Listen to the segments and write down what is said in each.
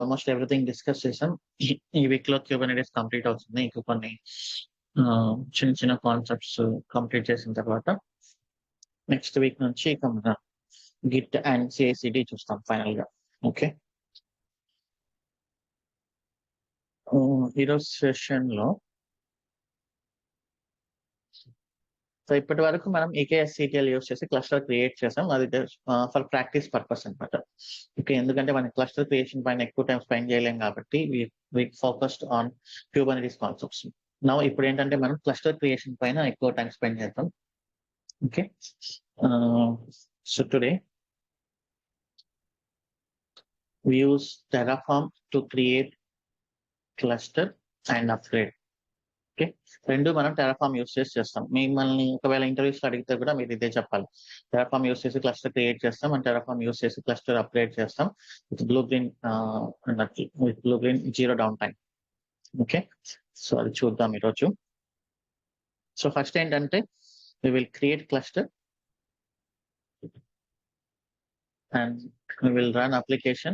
Almost everything discuss చేసాం. ఈ week లో క్యూబర్నెటిస్ కంప్లీట్ అవుతుంది. ఇంకా కొన్ని చిన్న చిన్న కాన్సెప్ట్స్ కంప్లీట్ చేసిన తర్వాత నెక్స్ట్ వీక్ నుంచి ఇక మన గిట్ అండ్ సిఐసిడి చూస్తాం ఫైనల్ గా. ఓకే, ఈరోజు సెషన్ లో సో ఇప్పటి వరకు మనం EKS-CTL యూస్ చేసి క్లస్టర్ క్రియేట్ చేసాం. అది ఫర్ ప్రాక్టీస్ పర్పస్ అనమాట. ఓకే, ఎందుకంటే మనం క్లస్టర్ క్రియేషన్ పైన ఎక్కువ టైం స్పెండ్ చేయలేం కాబట్టి వి ఫోకస్డ్ ఆన్ క్యూబర్నెటిస్ కాన్సెప్ట్స్. నా ఇప్పుడు ఏంటంటే మనం క్లస్టర్ క్రియేషన్ పైన ఎక్కువ టైం స్పెండ్ చేద్దాం. Okay, so today we use Terraform to create cluster and upgrade. Okay, రెండు మనం టెరాఫామ్ యూస్ చేస్తాం. మిమ్మల్ని ఒకవేళ ఇంటర్వ్యూస్ అడిగితే కూడా మీరు ఇదే చెప్పాలి. టెరాఫామ్ యూస్ చేసి క్లస్టర్ క్రియేట్ చేస్తాం అండ్ టెరాఫామ్ యూస్ చేసి క్లస్టర్ అప్గ్రేడ్ చేస్తాం with blue green zero down time. Okay, so అది చూద్దాం ఈరోజు. సో ఫస్ట్ ఏంటంటే we will create cluster and we will run application.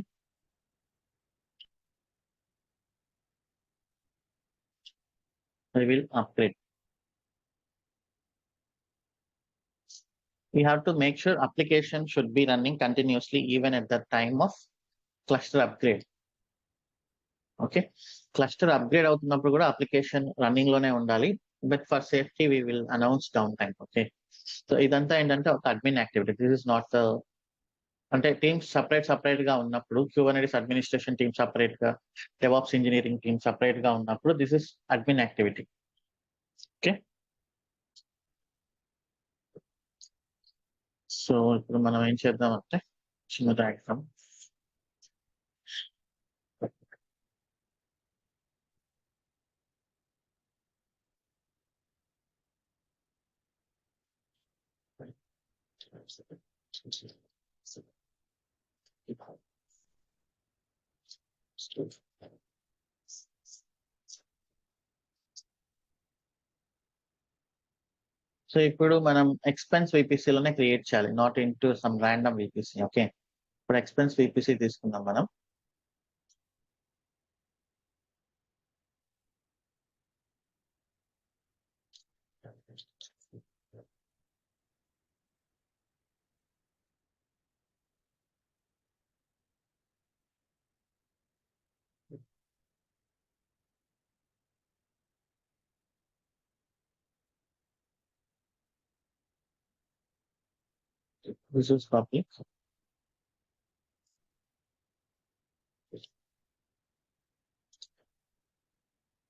We will upgrade. We have to make sure application should be running continuously even at the time of cluster upgrade. ఓకే, cluster upgrade అవుతున్నప్పుడు కూడా application running లోనే ఉండాలి. But for safety we will announce down time. Okay, so ఇదంతా ఏంటంటే ఒక admin activity. This is not అంటే teams separate గా ఉన్నప్పుడు క్యూబర్నెటిస్ అడ్మినిస్ట్రేషన్ టీమ్ సపరేట్ గా, డెవాప్స్ ఇంజనీరింగ్ టీమ్ సపరేట్ గా ఉన్నప్పుడు this is admin activity. Okay, so ఇప్పుడు మనం ఏం చేద్దామంటే చిన్న డయాగ్రామ్. సో ఇప్పుడు మనం ఎక్స్పెన్స్ VPC లోనే క్రియేట్ చేయాలి, not in to some random VPC. Okay, ఇప్పుడు ఎక్స్పెన్స్ VPC తీసుకుందాం మనం. This is public.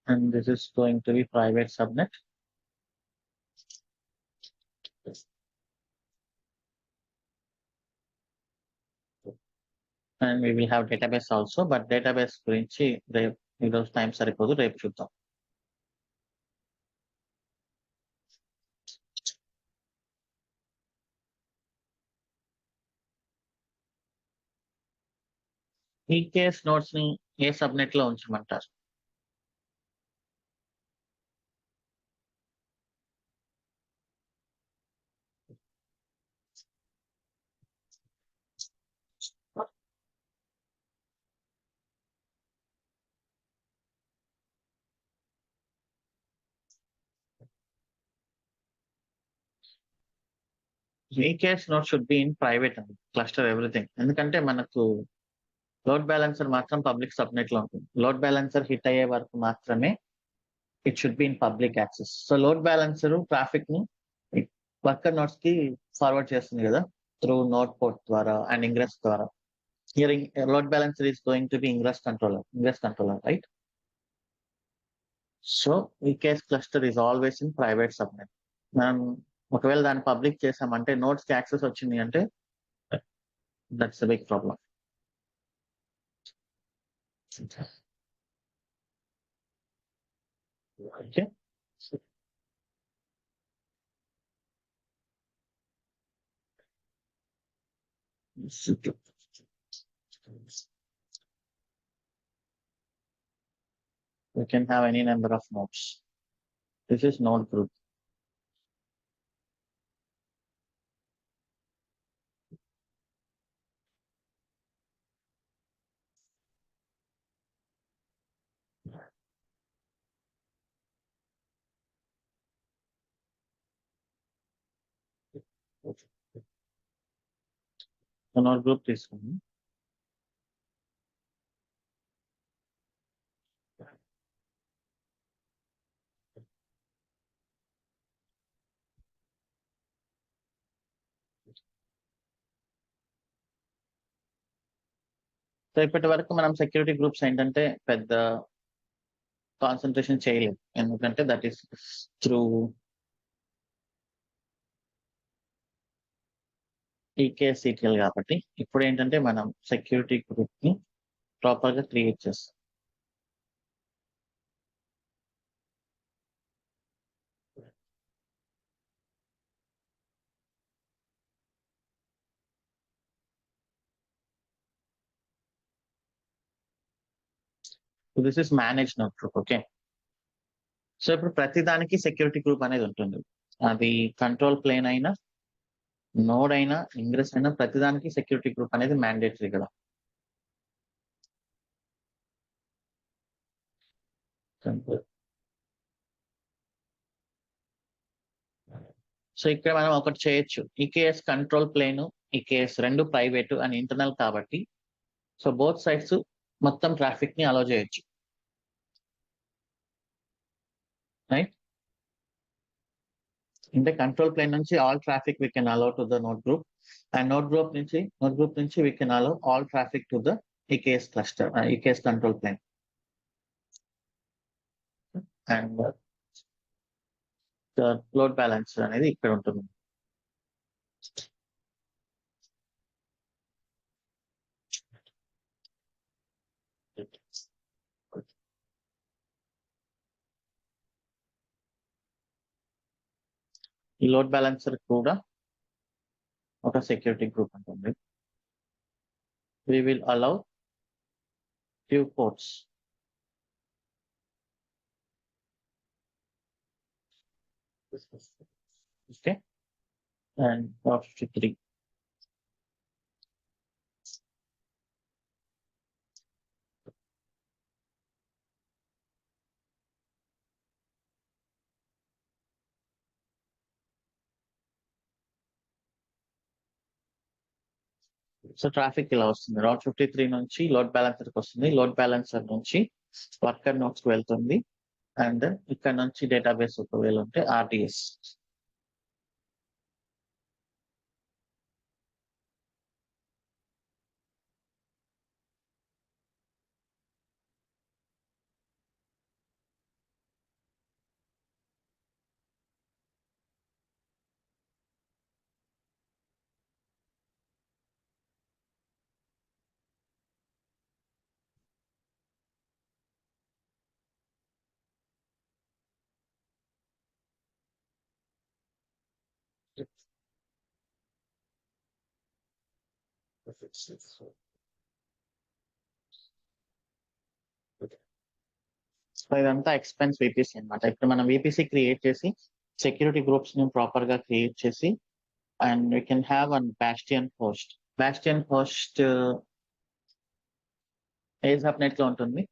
And this is going to be private subnet. And we will have database also, but database గురించి రేపు ఈరోజు time సరిపోదు, రేపు చూద్దాం. EKS నోట్స్ ని ఏ సబ్నెట్ లో ఉంచమంటారు? EKS note should be in private cluster everything. ఎందుకంటే మనకు లోడ్ బ్యాలెన్సర్ మాత్రం పబ్లిక్ సబ్నెట్ లో ఉంటుంది. లోడ్ బ్యాలెన్సర్ హిట్ అయ్యే వరకు మాత్రమే it should be in public access. So load balancer traffic ని వర్కర్ నోట్స్ కి ఫార్వర్డ్ చేస్తుంది కదా త్రూ నోడ్ పోర్ట్ ద్వారా అండ్ ఇంగ్రెస్ ద్వారా. Here load balancer is going to be ingress controller, right? So EKS cluster is always in private subnet. మనం ఒకవేళ దాన్ని public చేసామంటే నోట్స్ కి యాక్సెస్ వచ్చింది అంటే that's a big problem. Okay, we can have any number of nodes. This is node group. Note group తీసుకుని so ఇప్పటి వరకు మనం సెక్యూరిటీ గ్రూప్స్ ఏంటంటే పెద్ద కాన్సన్ట్రేషన్ చేయలేదు, ఎందుకంటే దట్ ఈస్ త్రూ ఈకేఎస్సిటిఎల్ కాబట్టి. ఇప్పుడు ఏంటంటే మనం సెక్యూరిటీ గ్రూప్ ని ప్రాపర్ గా క్రియేట్ చేస్తాం. This is manage note group. Okay, so ఇప్పుడు ప్రతి దానికి సెక్యూరిటీ గ్రూప్ అనేది ఉంటుంది. అది కంట్రోల్ ప్లేన్ అయినా, నోడ్ అయినా, ఇంగ్రెస్ అయినా, ప్రతిదానికి సెక్యూరిటీ గ్రూప్ అనేది మ్యాండేటరీ కదా. సో ఇక్కడ మనం ఒకటి చేయొచ్చు, ఈకేఎస్ కంట్రోల్ ప్లేన్, ఈకేఎస్ రెండు ప్రైవేట్ అని ఇంటర్నల్ కాబట్టి, సో బోత్ సైడ్స్ మొత్తం ట్రాఫిక్ ని అలో చేయొచ్చు, రైట్. అంటే కంట్రోల్ ప్లేన్ నుంచి all traffic we can allow to the node group, and node group నుంచి we can allow all traffic to the EKS cluster, EKS control plane. And load balancer అనేది ఇక్కడ ఉంటుంది. ఈ load balancer కూడా ఒక security group ఉంటుంది. We will allow few ports. Okay, and port 53. So traffic ఇలా వస్తుంది, రౌట్ 53 నుంచి లోడ్ బ్యాలెన్సర్ కి వస్తుంది, లోడ్ బ్యాలెన్సర్ నుంచి వర్కర్ నోట్స్ కి వెళ్తుంది, అండ్ ఇక్కడ నుంచి డేటాబేస్ ఒకవేళ ఉంటే ఆర్డిఎస్. సో ఇదంతా ఎక్స్పెన్స్ విపిసి అనమాట. ఇప్పుడు మనం విపిసి క్రియేట్ చేసి సెక్యూరిటీ గ్రూప్స్ ని ప్రాపర్ గా క్రియేట్ చేసి, and we can have an Bastian host. Bastian host A subnet లో ఉంటుంది?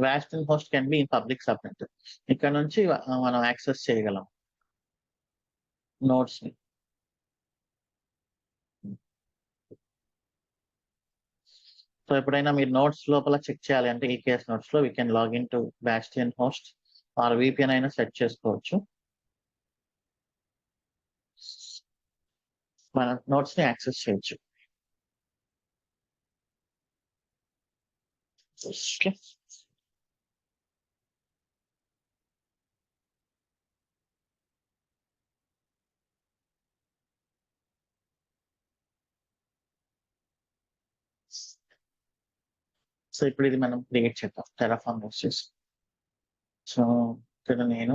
Bastion host can be in public subnet. ఇక్కడ నుంచి మనం యాక్సెస్ చేయగలం నోట్స్ ని. సో ఎప్పుడైనా మీరు నోట్స్ లోపల చెక్ చేయాలి అంటే ఈకేఎస్ నోట్స్ లో we can login to bastion host or VPN అయినా సెట్ చేసుకోవచ్చు. మన నోట్స్ ని యాక్సెస్ చేయొచ్చు. ఓకే, సో ఇప్పుడు ఇది మనం క్రియేట్ చేద్దాం టెరాఫార్మ్ యూస్ చేసి. సో ఇక్కడ నేను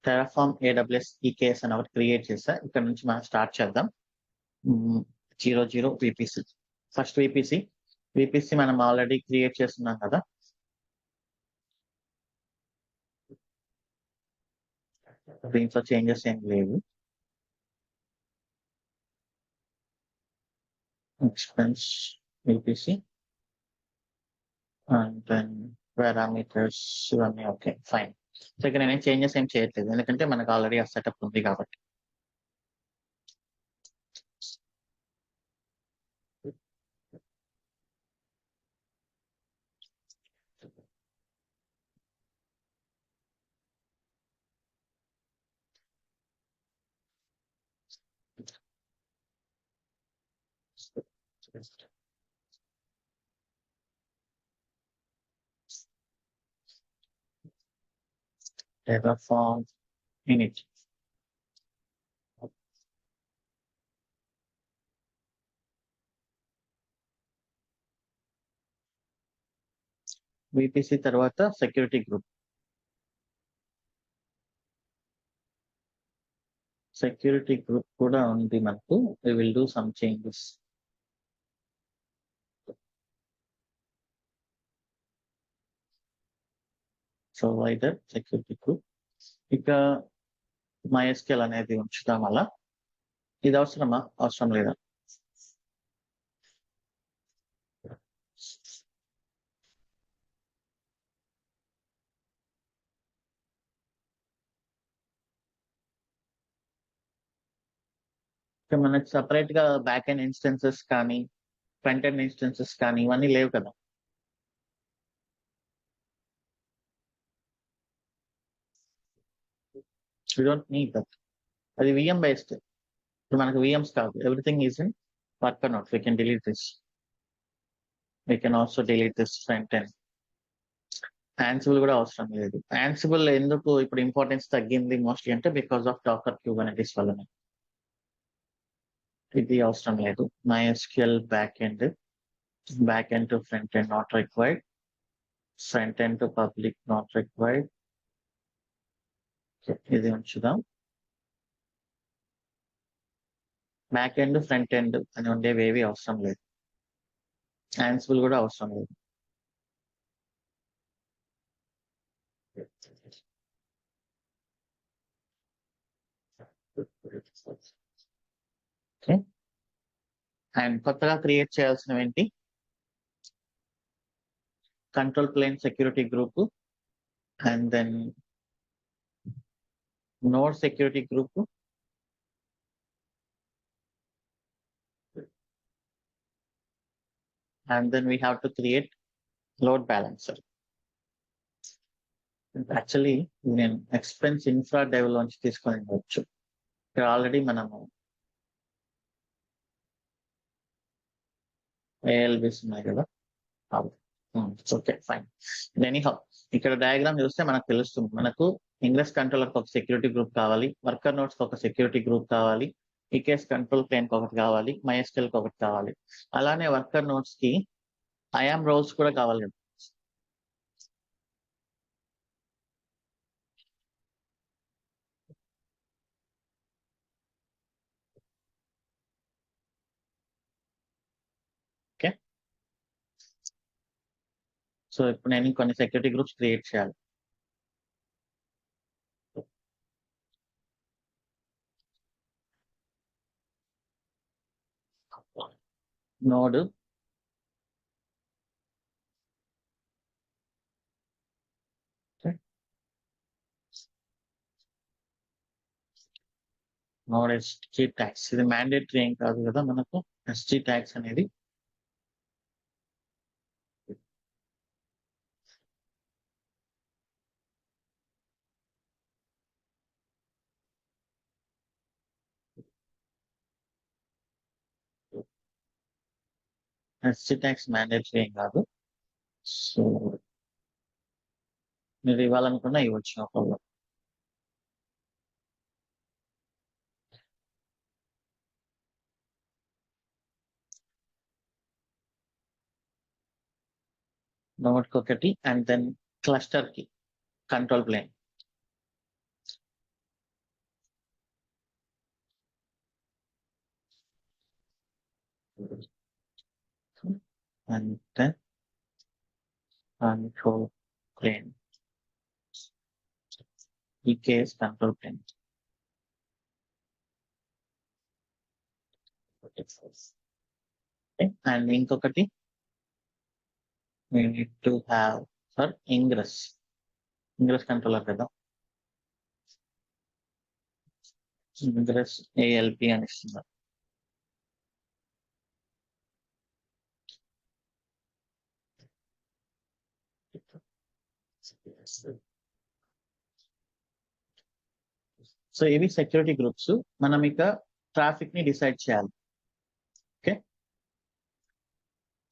టెరాఫార్మ్ ఏడబ్ల్యూఎస్ ఈకేఎస్ అని ఒకటి క్రియేట్ చేసా. ఇక్కడ నుంచి మనం స్టార్ట్ చేద్దాం. 00 విపిసి, ఫస్ట్ విపిసి మనం ఆల్రెడీ క్రియేట్ చేస్తున్నాం కదా. దీంట్లో చేంజెస్ ఏం లేవు. expense VPC and then parameters ఇవన్నీ ఓకే ఫైన్. సో ఇక్కడ నేను చేంజెస్ ఏం చేయట్లేదు ఎందుకంటే మనకు ఆల్రెడీ ఆ సెటప్ ఉంది కాబట్టి. Terraform init. VPC తర్వాత సెక్యూరిటీ గ్రూప్. సెక్యూరిటీ గ్రూప్ కూడా ఉంది మనకు. We will do some changes. So either security group ఇక MySQL అనేది ఉంచుతాం అలా. ఇది అవసరమా? అవసరం లేదా? మనకు సపరేట్ గా బ్యాక్ ఎండ్ ఇన్స్టెన్సెస్ కానీ ఫ్రంట్ ఎండ్ ఇన్స్టెన్సెస్ కానీ ఇవన్నీ లేవు కదా. We don't need that. అది VM బేస్డ్. ఇప్పుడు మనకు VMs కాదు. Everything is in worker notes. We can delete this. We can also delete this front end. Ansible కూడా అవసరం లేదు. Ansible ఎందుకు ఇప్పుడు ఇంపార్టెన్స్ తగ్గింది మోస్ట్లీ అంటే బికాస్ ఆఫ్ డాకర్ క్యూబర్నెటిస్ వల్లనే. ఇది అవసరం లేదు. MySQL back end to front end not required. Front end to public not required. ఇది ఉంచుదాం. బ్యాక్ ఎండ్ ఫ్రంట్ ఎండ్ అని ఉండేవి ఏవి అవసరం లేదు. Ansible కూడా అవసరం లేదు. ఓకే అండ్ కొత్తగా క్రియేట్ చేయాల్సినవి ఏంటి? Control plane security group and then node security group and then we have to create load balancer. Actually నేను ఎక్స్పెన్స్ ఇన్ఫ్రా డెవ్ లోంచి తీసుకొని ఉండవచ్చు. ఇక్కడ ఆల్రెడీ మనము ALBs ఉన్నాయి కదా. Okay fine. ఎనీహౌ ఇక్కడ డయాగ్రామ్ చూస్తే మనకు తెలుస్తుంది. మనకు ఇంగ్రెస్ కంట్రోలర్ ఒక సెక్యూరిటీ గ్రూప్ కావాలి, వర్కర్ నోట్స్ ఒక సెక్యూరిటీ గ్రూప్ కావాలి, ఈకేఎస్ కంట్రోల్ ప్లేన్ ఒకటి కావాలి, MySQL ఒకటి కావాలి. అలానే వర్కర్ నోట్స్ కి IAM రోల్స్ కూడా కావాలి. ఓకే సో ఇప్పుడు నేను కొన్ని సెక్యూరిటీ గ్రూప్స్ క్రియేట్ చేయాలి. Node node SG tags. ఇది మ్యాండేటరీ ఏం కాదు కదా మనకు. SG ట్యాగ్స్ అనేది SG ట్యాగ్స్ మ్యాండేటరీ ఏం కాదు. సో మీరు ఇవ్వాలనుకున్నా ఇవ్వచ్చు నో ప్రాబ్లం. నోడ్ కి ఒకటి అండ్ దెన్ క్లస్టర్ కి control plane. And then control plane. EKS control plane. And ఇంకొకటి we need to have for ingress controller కదా, ingress ALP అని ఇస్తున్నారు. సో ఇవి సెక్యూరిటీ గ్రూప్స్. మనం ఇక ట్రాఫిక్ ని డిసైడ్ చేయాలి. ఓకే,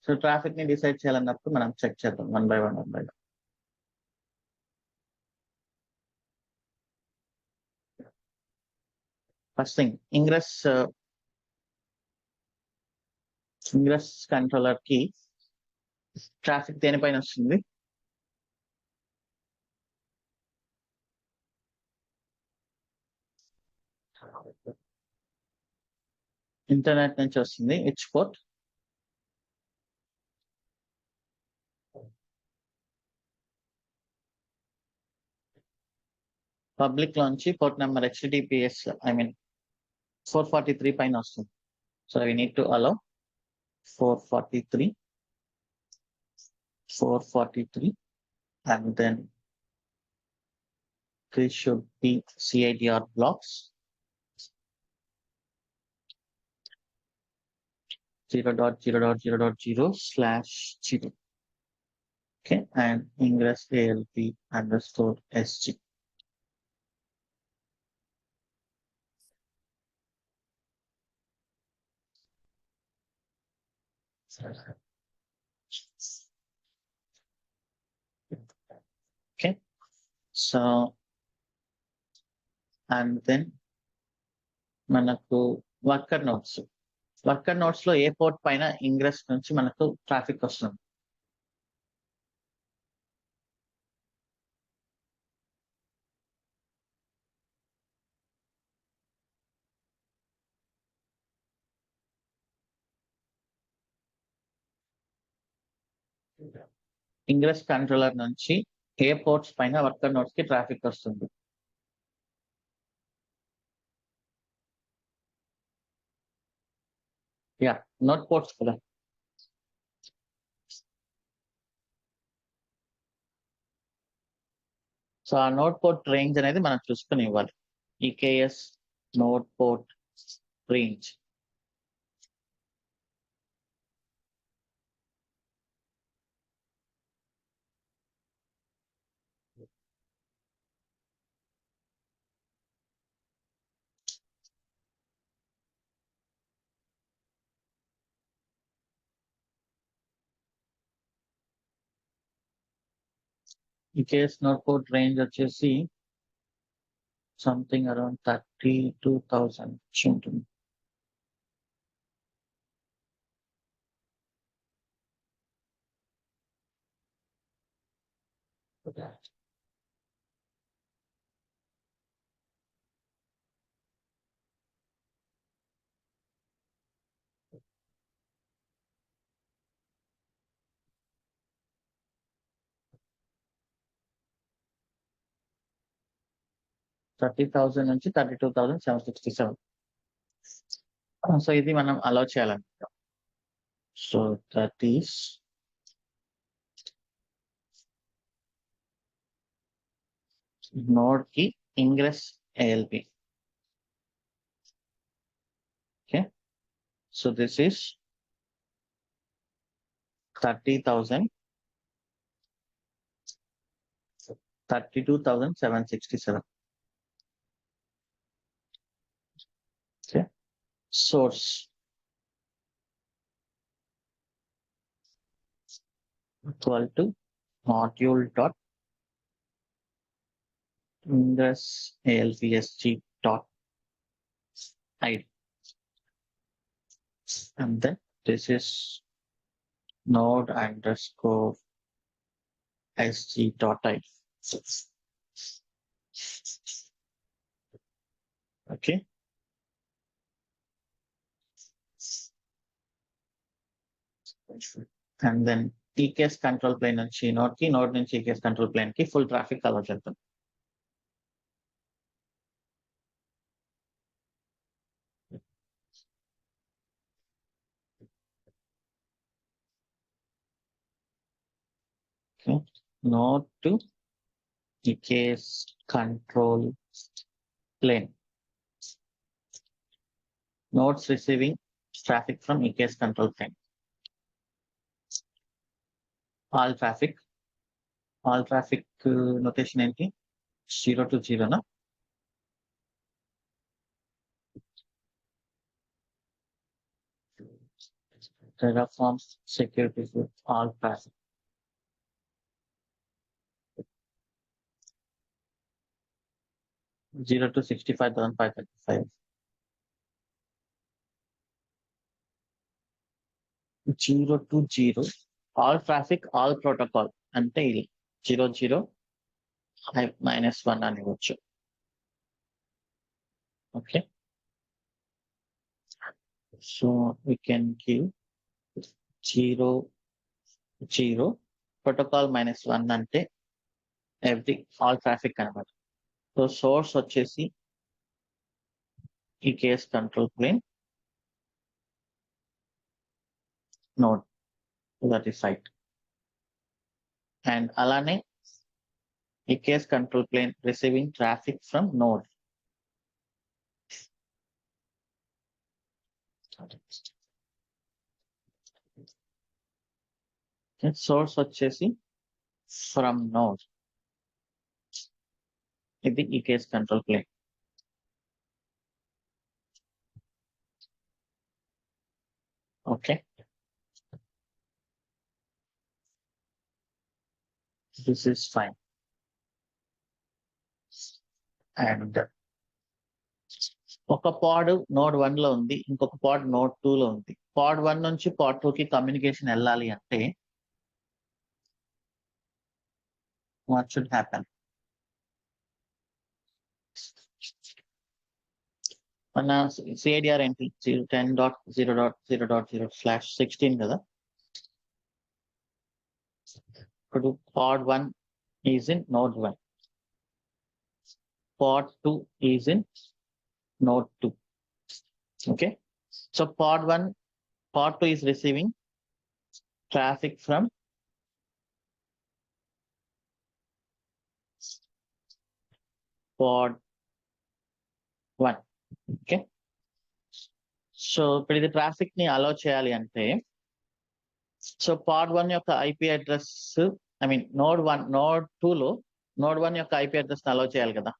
సో ట్రాఫిక్ ని డిసైడ్ చేయాలన్నప్పుడు మనం చెక్ చేద్దాం one by one. First thing, ingress controller కి ట్రాఫిక్ దేనిపైన వస్తుంది? ఇంటర్నెట్ నుంచి వస్తుంది. Which port? పబ్లిక్ లోంచి పోర్ట్ నెంబర్ HTTPS 443 పైన వస్తుంది. So we need to allow 443 and then this should be CIDR blocks 0.0.0.0/0. Okay, and ingress ALP_SG. Okay, so and then మనకు worker notes లో ఏ పోర్ట్ పైన ఇంగ్రెస్ నుంచి మనకు ట్రాఫిక్ వస్తుంది? Ingress controller నుంచి ఏ పోర్ట్స్ పైన వర్కర్ నోట్స్ కి ట్రాఫిక్ వస్తుంది? యా, నోట్ పోర్ట్స్ కదా. సో ఆ నోట్ పోర్ట్ రేంజ్ అనేది మనం చూసుకుని ఇవ్వాలి. EKS node port range. EKS node port range వచ్చేసి సంథింగ్ అరౌండ్ 32,000 ఉంటుంది. $30,000 నుంచి 32,767. సో ఇది మనం అలౌ చేయాలనుకుంటాం. సో దట్ ఈస్ నోడ్ కి ingress ALP. Okay, so this is 30,000, 32,767. Okay, source equal to module dot ingress ALPSG dot ID, and then this is node underscore SG dot ID. Okay, and then EKS control plane నుంచి node నుంచి EKS control plane కి full traffic allow చేద్దాం. Okay. Node to EKS control plane. Nodes receiving traffic from EKS control plane. All traffic notation ఏంటి 0 to 0 నా Terraform security with all traffic. Zero to 65,535. 0 to 0. All traffic, all protocol. అంటే ఇది 0 0 -1 అని ఇవ్వచ్చు. Okay. So we can give 0 0 protocol -1 అంటే all traffic అన్నమాట. So source వచ్చేసి EKS control plane node, that is site. And అలానే EKS control plane receiving traffic from node. Source వచ్చేసి from node. ఇది EKS control plane. Okay. This is fine. And ఒక పాడ్ node 1 లో ఉంది, ఇంకొక పాడ్ node 2 లో ఉంది. పాడ్ 1 నుంచి పాడ్ 2 కి కమ్యూనికేషన్ వెళ్ళాలి అంటే what should happen? మన CIDR ఏంటి 10.0.0.0/16 కదా. ఇప్పుడు పాడ్ 1 is in node 1. Pod 2 is in node 2. Okay. So pod 2 is receiving traffic from pod 1. Okay. So ఇప్పుడు ఇది ట్రాఫిక్ ని అలౌ చేయాలి అంటే సో పాడ్ 1 యొక్క IP అడ్రస్ నోడ్ 2 లో నోడ్ 1 యొక్క IP అడ్రస్ ని అలౌ చేయాలి కదా.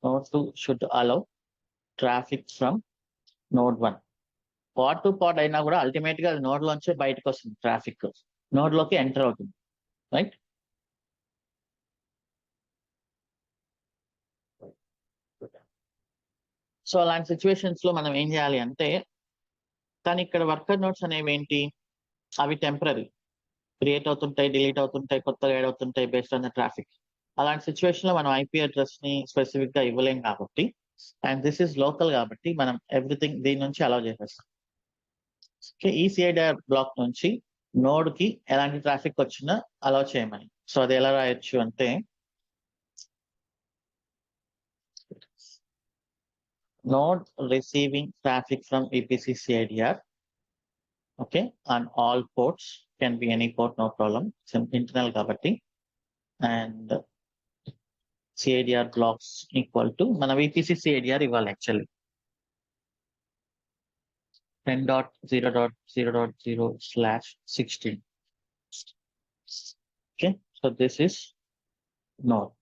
Node 2 should allow traffic from node 1. Pod to pod అయినా కూడా అల్టిమేట్ గా నోడ్ లోంచి బయటకు వస్తుంది ట్రాఫిక్, నోడ్ లోకి ఎంటర్ అవుతుంది, రైట్. సో అలాంటి సిచ్యువేషన్స్ లో మనం ఏం చేయాలి అంటే, కానీ ఇక్కడ వర్కర్ నోట్స్ అనేవి ఏంటి, అవి టెంపరీ, క్రియేట్ అవుతుంటాయి, డిలీట్ అవుతుంటాయి, కొత్తగా యాడ్ అవుతుంటాయి బేస్డ్ ఆన్ ద ట్రాఫిక్. అలాంటి సిచ్యువేషన్ లో మనం IP అడ్రస్ ని స్పెసిఫిక్ గా ఇవ్వలేం కాబట్టి, అండ్ దిస్ ఇస్ లోకల్ కాబట్టి మనం ఎవ్రీథింగ్ దీని నుంచి అలౌ చేసేస్తాం. ఈ CIDR బ్లాక్ నుంచి నోడ్ కి ఎలాంటి ట్రాఫిక్ వచ్చినా అలౌ చేయమని. సో అది ఎలా రాయొచ్చు అంటే, node receiving traffic from VPC CIDR, okay, on all ports, can be any port, no problem, some internal kabatti, and CIDR blocks equal to mana VPC CIDR ival actually 10.0.0.0/16. Okay, so this is node.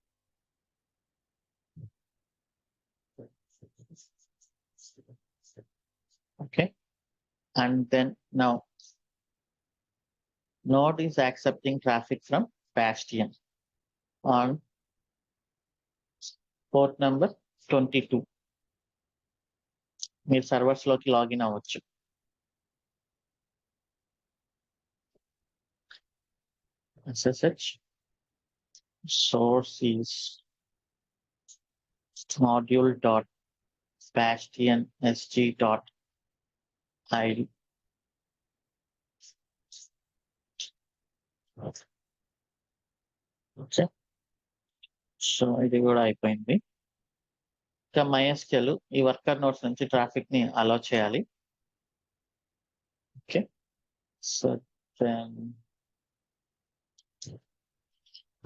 Okay, and then now node is accepting traffic from Bastion on port number 22. మీరు servers లోకి login అవ్వచ్చు. SSH source is module.bastion.sg.id. Okay, so ఇది కూడా అయిపోయింది. ఇంకా MySQL ఈ worker nodes నుంచి traffic ని అలౌ చేయాలి. Okay. So then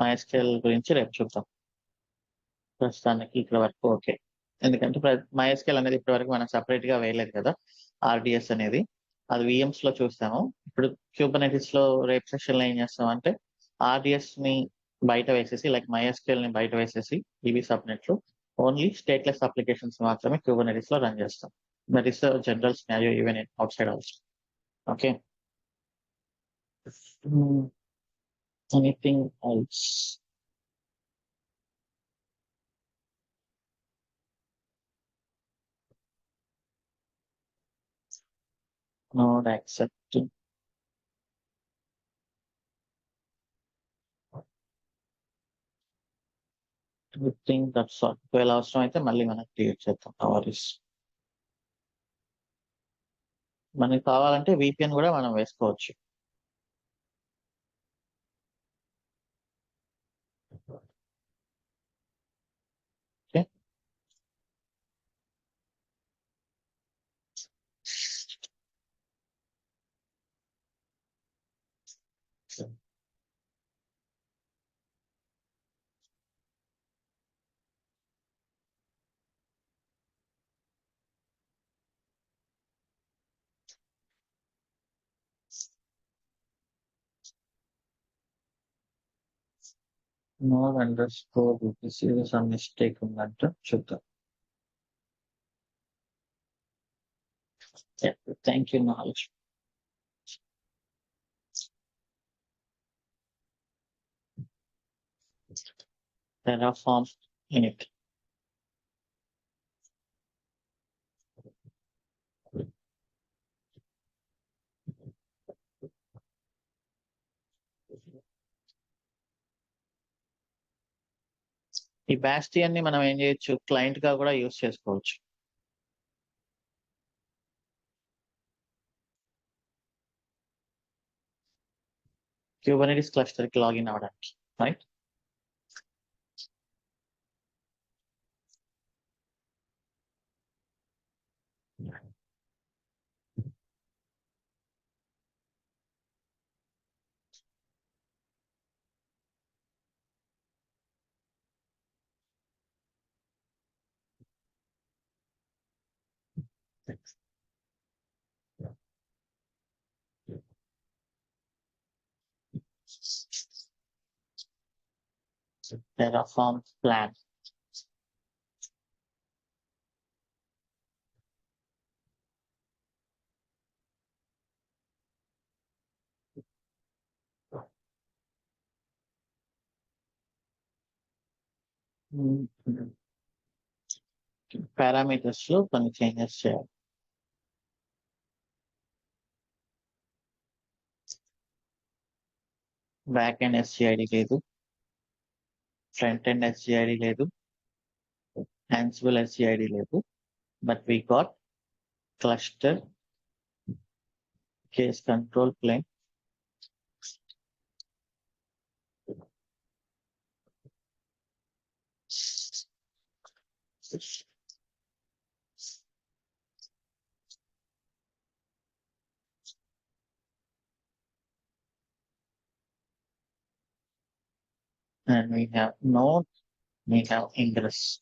MySQL గురించి రేపు చూద్దాం. ప్రస్తుతానికి ఇక్కడ వరకు ఓకే. ఎందుకంటే MySQL అనేది ఇప్పటి వరకు మనం సెపరేట్ గా వేయలేదు కదా, ఆర్డిఎస్ అనేది. అది VMs లో చూస్తాము. ఇప్పుడు Kubernetes లో రేపు సెషన్ లో ఏం చేస్తాం అంటే ఆర్డిఎస్ ని బయట వేసేసి, లైక్ MySQL ని బయట వేసేసి ఇవి సబ్నెట్లు ఓన్లీ స్టేట్లెస్ అప్లికేషన్స్ మాత్రమే Kubernetes లో రన్ చేస్తాం. That is the general scenario even in out side also. Okay. Anything else? Not accepting. I think that's all. ఒకవేళ అవసరం అయితే మళ్ళీ మనం క్రియేట్ చేద్దాం. అవరీస్ మనకి కావాలంటే VPN కూడా మనం వేసుకోవచ్చు. Okay. Node under score some mistake ఉందంట, చూద్దాం. Thank you knowledge. Terraform init. ఈ బాస్టియన్ ని మనం ఏం చేయొచ్చు, క్లయింట్ గా కూడా యూజ్ చేసుకోవచ్చు. Kubernetes క్లస్టర్ కి లాగిన్ అవ్వడానికి, రైట్? Terraform plan. పారామీటర్స్ లో కొన్ని చేంజెస్ చేయాలి. బ్యాక్ ఎండ్ SCID లేదు, ఫ్రంట్ ఎండ్ SCID లేదు, Ansible SCID లేదు, but we got cluster case control plane, and we have node, we have ingress.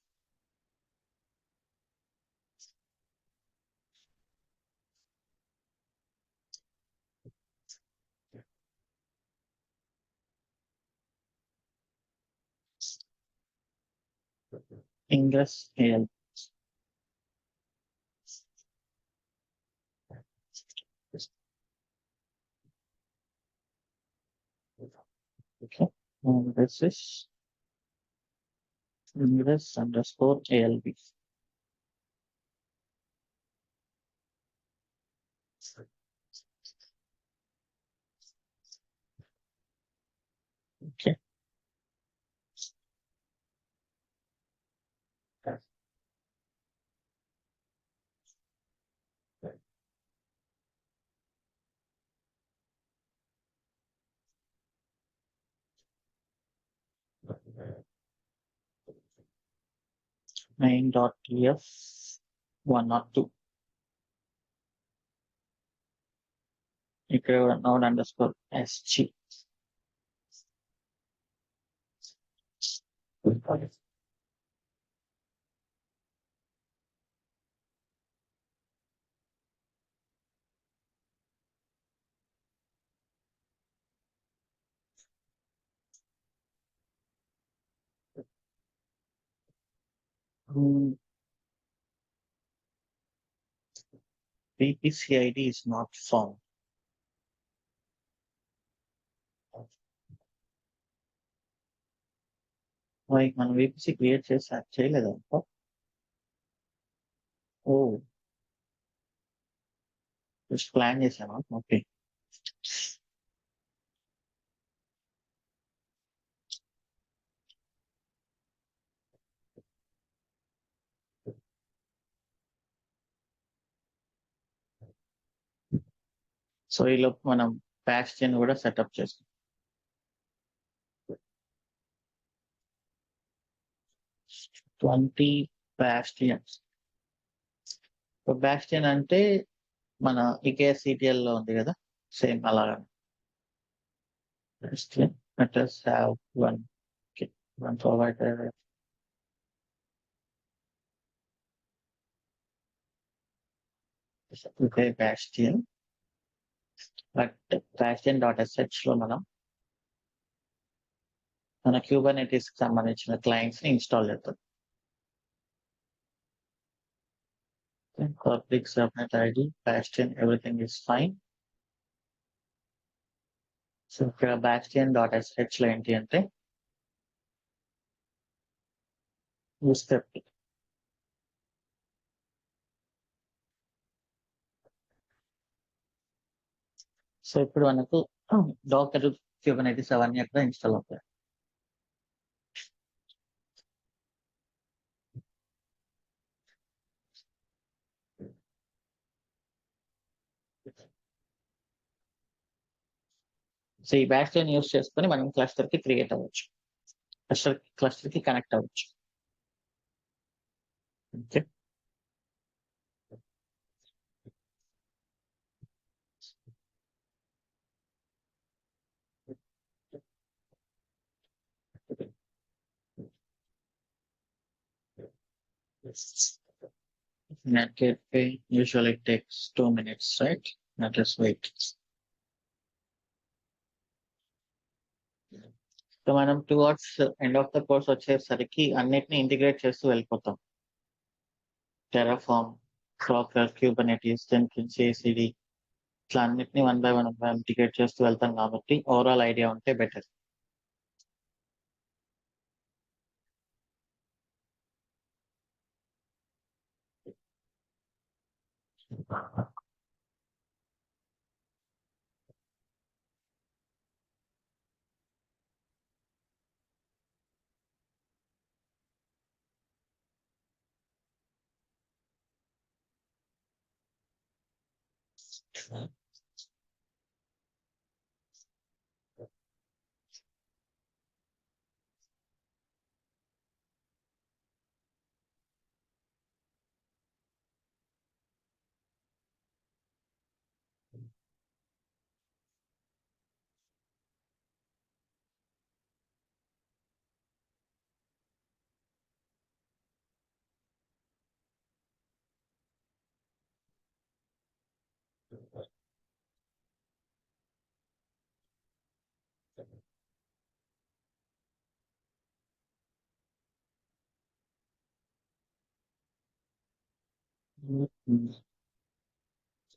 Ingress AL. Okay, and this is ingress underscore ALB. Okay. Main.tf 1 or 2. ఇక్కడ node under score SG. VPC ID is not found. మనం VPC create చేసి చేయలేదా? ఓ, just plan చేశాను. Okay. So ఈలోపు మనం ప్యాస్టియన్ కూడా setup చేస్తాం. ప్యాస్టియన్స్. ప్యాస్టియన్ అంటే మన IKEA లో ఉంది కదా, సేమ్ అలాగా. Bastion, let us have one. Okay, one provider. Okay, Bastion. But Bastion.sh లో మనం మన Kubernetes కి సంబంధించిన క్లయింట్స్ ని ఇన్స్టాల్ చేద్దాం. Public subnet ID, Bastion, everything is fine. So ఇక్కడ Bastion.sh లో ఏంటి అంటే స్క్రిప్ట్. సో ఇప్పుడు మనకు డాకర్, Kubernetes అవన్నీ అక్కడ ఇన్స్టాల్ అవుతాయి. సో ఈ Bastion యూస్ చేసుకొని మనం క్లస్టర్ కి క్రియేట్ అవ్వచ్చు, క్లస్టర్ కి కనెక్ట్ అవ్వచ్చు. Okay. Netgateway usually takes 2 minutes, right? Let us wait. So మనం towards end of the course వచ్చేసరికి అన్నిటిని ఇంటిగ్రేట్ చేస్తూ వెళ్ళిపోతాం. Terraform, Docker, Kubernetes, Jenkins, CI/CD, ఇట్లా అన్నిటిని వన్ బై వన్ ఇంటిగ్రేట్ చేస్తూ వెళ్తాం కాబట్టి ఓవరాల్ ఐడియా ఉంటే బెటర్.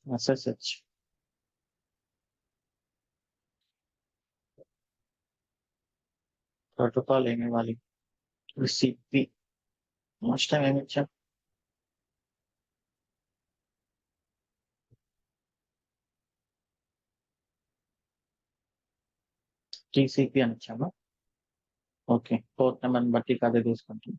SSH. ప్రోటోకాల్ ఏమి ఇవ్వాలి? సిపి లాస్ట్ టైం ఏమి ఇచ్చాం? TCP అని ఇచ్చామా? ఓకే, పోర్ట్ నెంబర్ని బట్టి అదే తీసుకుంటాం.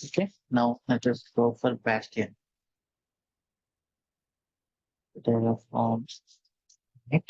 Okay, now let us go for Bastion. Terraform it.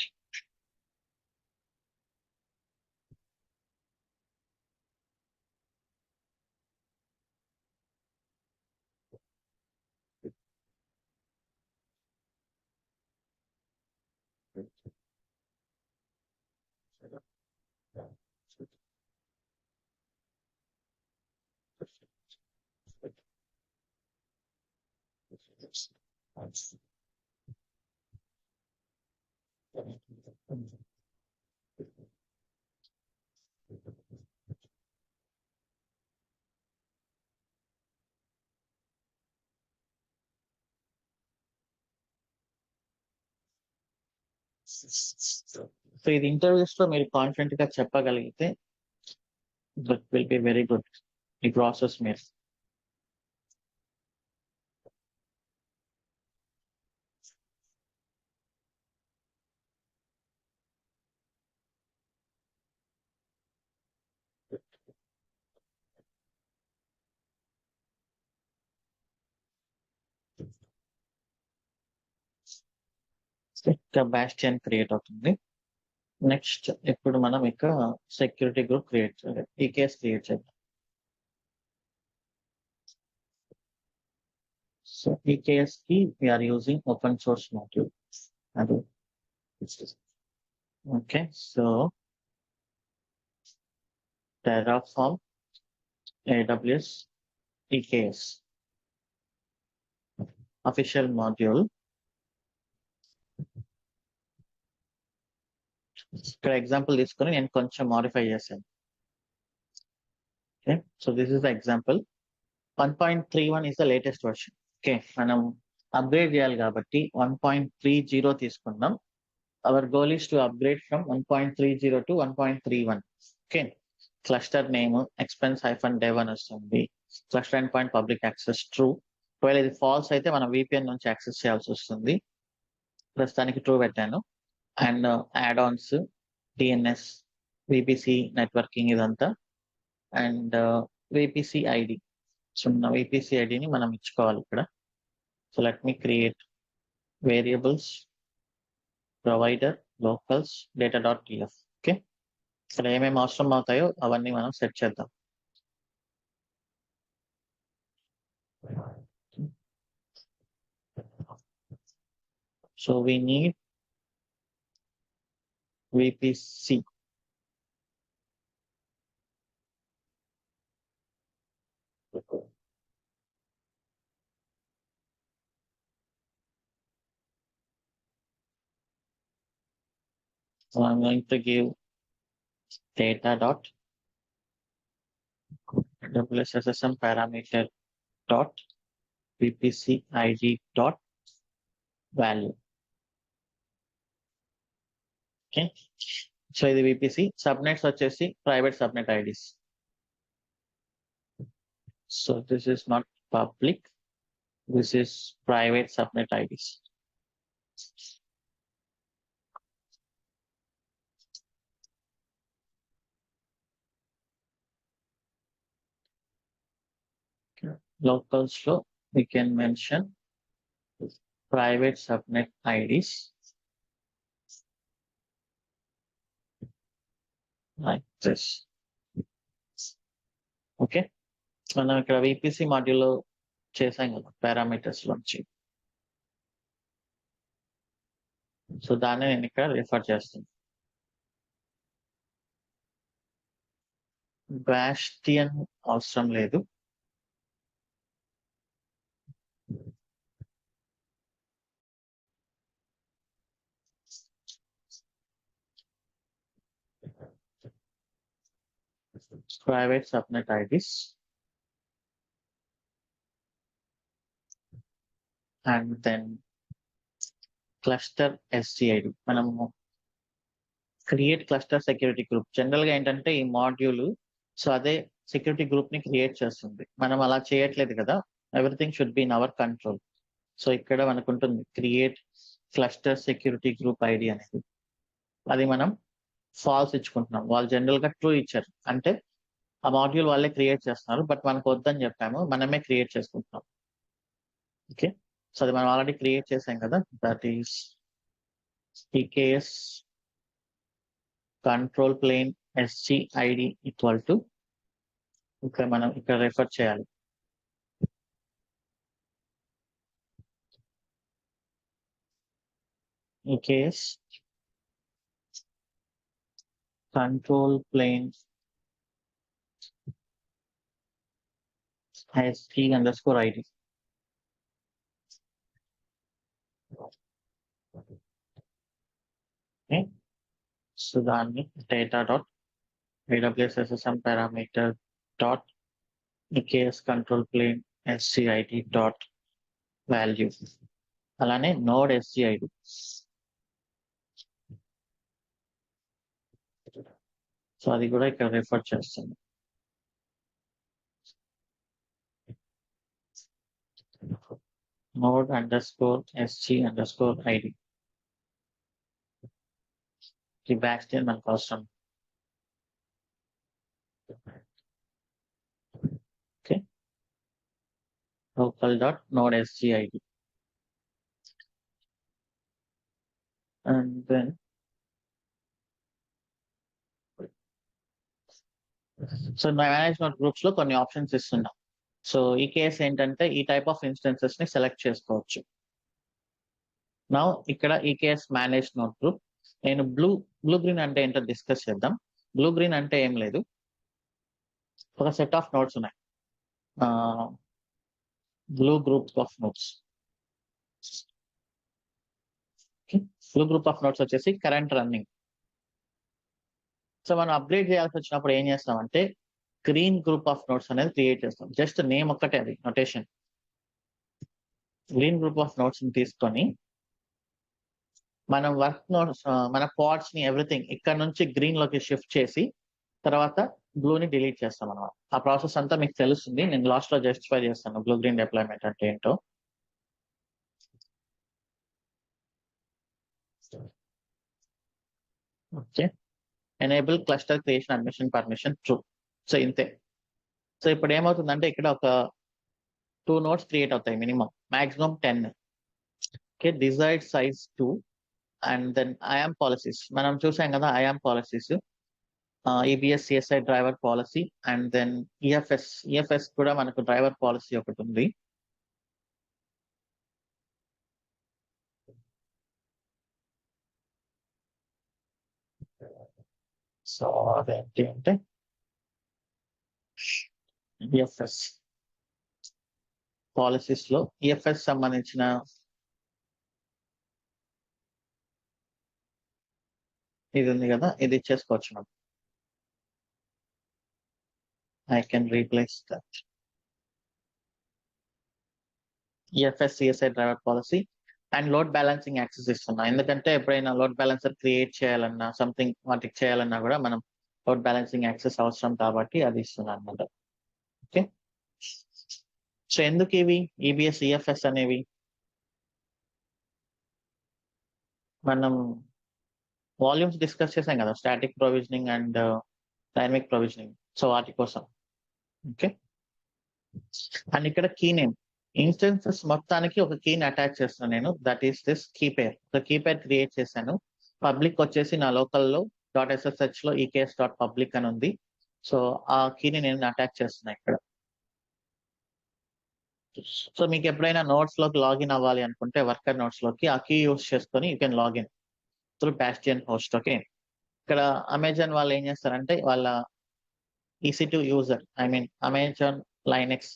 So ఇది ఇంటర్వ్యూస్ లో మీరు కాన్ఫిడెంట్ గా చెప్పగలిగితే that will be very good ఈ ప్రాసెస్ మీరు. ఇక్కడ బాస్టియన్ క్రియేట్ అవుతుంది. నెక్స్ట్ ఇప్పుడు మనం ఇక సెక్యూరిటీ గ్రూప్ క్రియేట్ చేయాలి, ఈ కేస్ క్రియేట్ చేద్దాం. సో ఈ కేస్ కి we're using open source module. అది okay. So Terraform AWS EKS official module. ఇక్కడ ఎగ్జాంపుల్ తీసుకొని నేను కొంచెం మాడిఫై చేశాను. Okay, so this is the example. 1.31 is the latest version. Okay, మనం upgrade చేయాలి కాబట్టి 1.30 తీసుకుందాం. Our goal is to upgrade from 1.30 to 1.31. Okay, cluster name expense-dev అని వస్తుంది. Cluster endpoint public access true. ఒకవేళ ఇది ఫాల్స్ అయితే మనం VPN నుంచి యాక్సెస్ చేయాల్సి వస్తుంది. ప్రస్తుతానికి ట్రూ పెట్టాను. And add Ann's, DNS, VPC networking ఇదంతా. అండ్ VPC ఐడి, చిన్న VPC ఐడిని మనం ఇచ్చుకోవాలి ఇక్కడ. So let me create variables provider locals data.tf. Okay, ఇక్కడ ఏమేమి అవసరం అవుతాయో అవన్నీ మనం సెట్ చేద్దాం. So we need VPC. So I'm going to give data.WSSM parameter dot VPC ID dot value. Okay, so ఇది VPC. సబ్నెట్స్ వచ్చేసి private subnet IDs. So this is not public, this is private subnet IDs. Locals లో we can mention private subnet IDs like this. Okay, మనం ఇక్కడ VPC module లో చేసాం కదా parameters లోంచి. So దాన్ని నేను ఇక్కడ రిఫర్ చేస్తాను. బాస్టియన్ అవసరం లేదు. Private subnet IDs and then cluster SCID. మనము create cluster security group. General గా ఏంటంటే ఈ మాడ్యూల్ సో అదే సెక్యూరిటీ గ్రూప్ ని క్రియేట్ చేస్తుంది. మనం అలా చేయట్లేదు కదా, everything should be in our control. So ఇక్కడ మనకు ఉంటుంది create cluster security group ID అనేది. అది మనం ఫాల్స్ ఇచ్చుకుంటున్నాం. వాళ్ళు జనరల్ గా ట్రూ ఇచ్చారు, అంటే ఆ మాడ్యూల్ వాళ్ళే క్రియేట్ చేస్తున్నారు, బట్ మనకు వద్దని చెప్పాము, మనమే క్రియేట్ చేసుకుంటున్నాం. ఓకే, సో అది మనం ఆల్రెడీ క్రియేట్ చేసాం కదా, that is EKS control plane SGID equal to, ఇక్కడ మనం ఇక్కడ రెఫర్ చేయాలి, EKS control plane SG_ID. Okay, so దాన్ని data dot AWS SSM parameter dot EKS control plane SGID dot value, అలానే node SGID. సో అది కూడా ఇక్కడ రెఫర్ చేస్తుంది. node underscore SG_ID. ఈ బ్యాక్స్టేజ్ మనకు అవసరం. Okay, local dot node SGID. And then so management groups లో కొన్ని ఆప్షన్స్ ఇస్తున్నాం. సో ఈ కేసు ఏంటంటే ఈ టైప్ ఆఫ్ ఇన్స్టెన్సెస్ ని సెలెక్ట్ చేసుకోవచ్చు. నా ఇక్కడ ఈ కేస్ మేనేజ్ నోట్ గ్రూప్, నేను బ్లూ గ్రీన్ అంటే ఏంటో డిస్కస్ చేద్దాం. బ్లూ గ్రీన్ అంటే ఏం లేదు, ఒక సెట్ ఆఫ్ నోట్స్ ఉన్నాయి, blue group of notes. Blue group of notes వచ్చేసి కరెంట్ రన్నింగ్. సో మనం అప్గ్రేడ్ చేయాల్సి వచ్చినప్పుడు ఏం చేస్తామంటే గ్రీన్ గ్రూప్ ఆఫ్ నోట్స్ అనేది క్రియేట్ చేస్తాం. జస్ట్ నేమ్ ఒక్కటే, అది notation. Green group of notes ని తీసుకొని మనం వర్క్ నోట్స్, మన పాడ్స్ ని ఎవ్రీథింగ్ ఇక్కడ నుంచి గ్రీన్ లోకి షిఫ్ట్ చేసి తర్వాత బ్లూ ని డిలీట్ చేస్తాం అనమాట. ఆ ప్రాసెస్ అంతా మీకు తెలుస్తుంది, నేను లాస్ట్ లో జస్టిఫై చేస్తాను బ్లూ గ్రీన్ డిప్లాయ్మెంట్ అంటే ఏంటో. Okay, enable cluster creation admission permission true. So ఇంతే. సో ఇప్పుడు ఏమవుతుందంటే ఇక్కడ ఒక 2 నోట్స్ క్రియేట్ అవుతాయి, minimum maximum 10. Okay, desired size 2. And then IAM policies మనం చూసాం కదా, IAM policies, EBS CSI driver policy, and then EFS కూడా మనకు డ్రైవర్ పాలసీ ఒకటి ఉంది. సో అదేంటి అంటే ఈఎఫ్ఎస్ పాలసీస్ లో ఈఎఫ్ఎస్ సంబంధించిన ఇది ఉంది కదా, ఇది ఇచ్చేసుకోవచ్చు మనం. I can replace that. EFS CSI driver policy and load balancing access ఇస్తున్నా, ఎందుకంటే ఎప్పుడైనా లోడ్ బ్యాలెన్సర్ క్రియేట్ చేయాలన్నా సంథింగ్ వాటికి చేయాలన్నా కూడా మనం లోడ్ బ్యాలెన్సింగ్ యాక్సెస్ అవసరం కాబట్టి అది ఇస్తున్నా అనమాట. ఓకే, సో ఎందుకు ఇవి EBS EFS అనేవి? మనం వాల్యూమ్స్ డిస్కస్ చేసాం కదా, static provisioning and dynamic provisioning, so వాటి కోసం. ఓకే, అండ్ ఇక్కడ కీ నేమ్ ఇన్స్టెన్సెస్ మొత్తానికి ఒక కీని అటాచ్ చేస్తున్నాను నేను, that is this key pair. ఒక కీ పేర్ క్రియేట్ చేశాను. పబ్లిక్ వచ్చేసి నా లోకల్లో .ssh లో EKS.public అని ఉంది. సో ఆ కీని నేను అటాచ్ చేస్తున్నా ఇక్కడ. సో మీకు ఎప్పుడైనా నోట్స్ లోకి లాగిన్ అవ్వాలి అనుకుంటే వర్కర్ నోట్స్ లోకి ఆ కీ యూస్ చేసుకొని you can login through Bastian host. Okay, ఇక్కడ అమెజాన్ వాళ్ళు ఏం చేస్తారంటే వాళ్ళ EC2 user, I mean Amazon Linux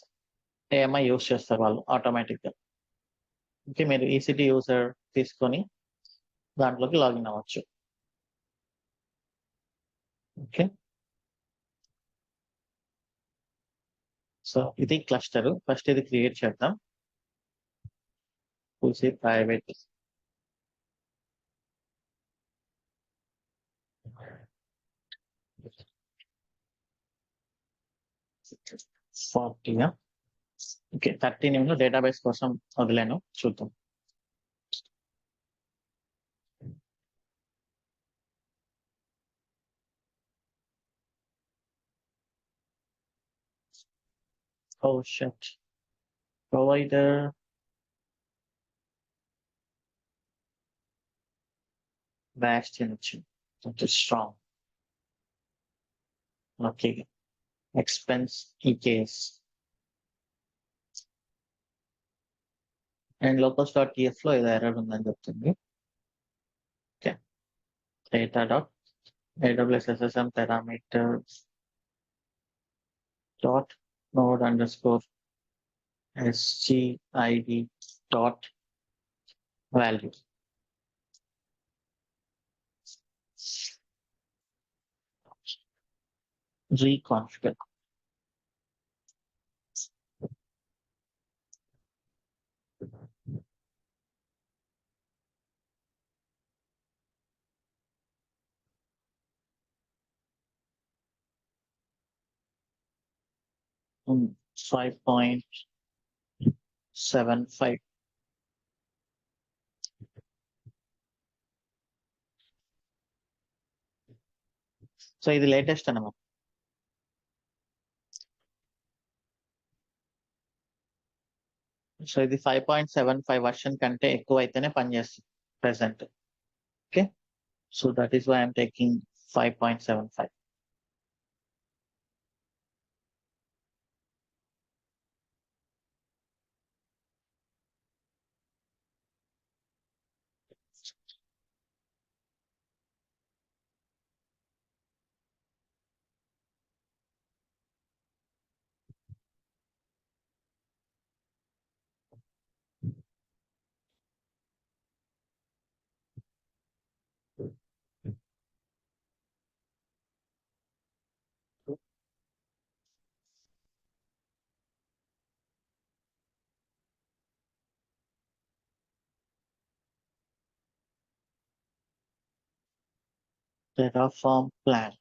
AMI use చేస్తారు వాళ్ళు ఆటోమేటిక్ గా. ఓకే, మీరు EC2 యూజర్ తీసుకొని దాంట్లోకి లాగిన్ అవ్వచ్చు. ఓకే, సో ఇది క్లస్టర్. ఫస్ట్ ఇది క్రియేట్ చేద్దాం. చూసి ప్రైవేట్ 40. ఓకే, 30 నేను డేటాబేస్ కోసం వదిలేను, చూద్దాం. Oh shit. Provider. Bastion. That is strong. Okay. Expense EKS. And locals.tf లో ఏదో ఎర్రర్ ఉందని చెప్తుంది. Okay. Data dot AWS SSM parameters dot node underscore SGID dot value. Reconfigure. Hmm, 5.75. So ఇది latest అన్నమాట. So ఇది 5.75 version కంటే ఎక్కువ అయితేనే పనిచేస్తుంది present. Okay. So that is why I'm taking 5.75. Terraform plan.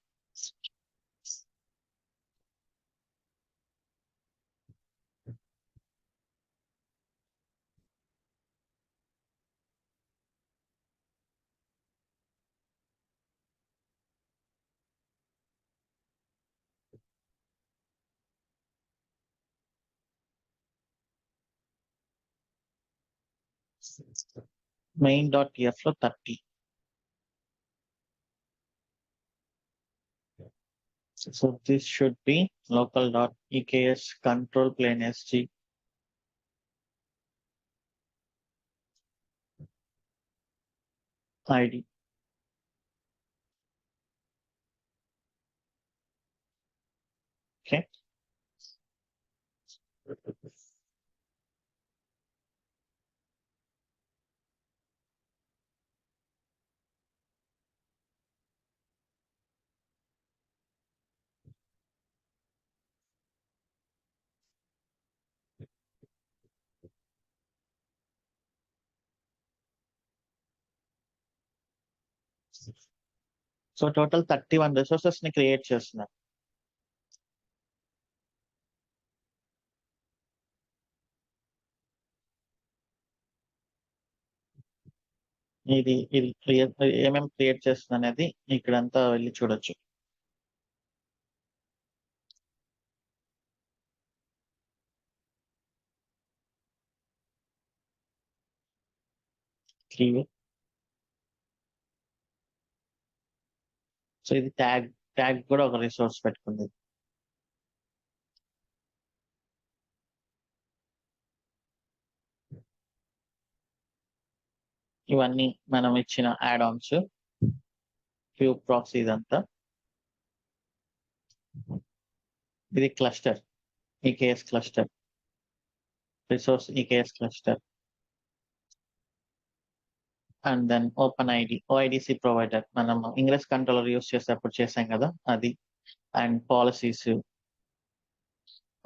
Main.tf లో 30. So this should be local.eks control plane sg id. Okay. So total 31 resources ని create చేస్తున్నారు. ఇది ఇది ఏమేమి క్రియేట్ చేస్తుంది అనేది ఇక్కడంతా వెళ్ళి చూడొచ్చు. సో ఇది ట్యాగ్ కూడా ఒక రిసోర్స్ పెట్టుకుంది. ఇవన్నీ మనం ఇచ్చిన యాడ్ ఆన్స్ క్యూబ్ ప్రాక్సీ ఇదంతా. ఇది cluster EKS cluster resource EKS cluster and then open ID OIDC provider మనం ఇంగ్రెస్ కంట్రోలర్ యూస్ చేసేటప్పుడు చేసాం కదా అది. And policies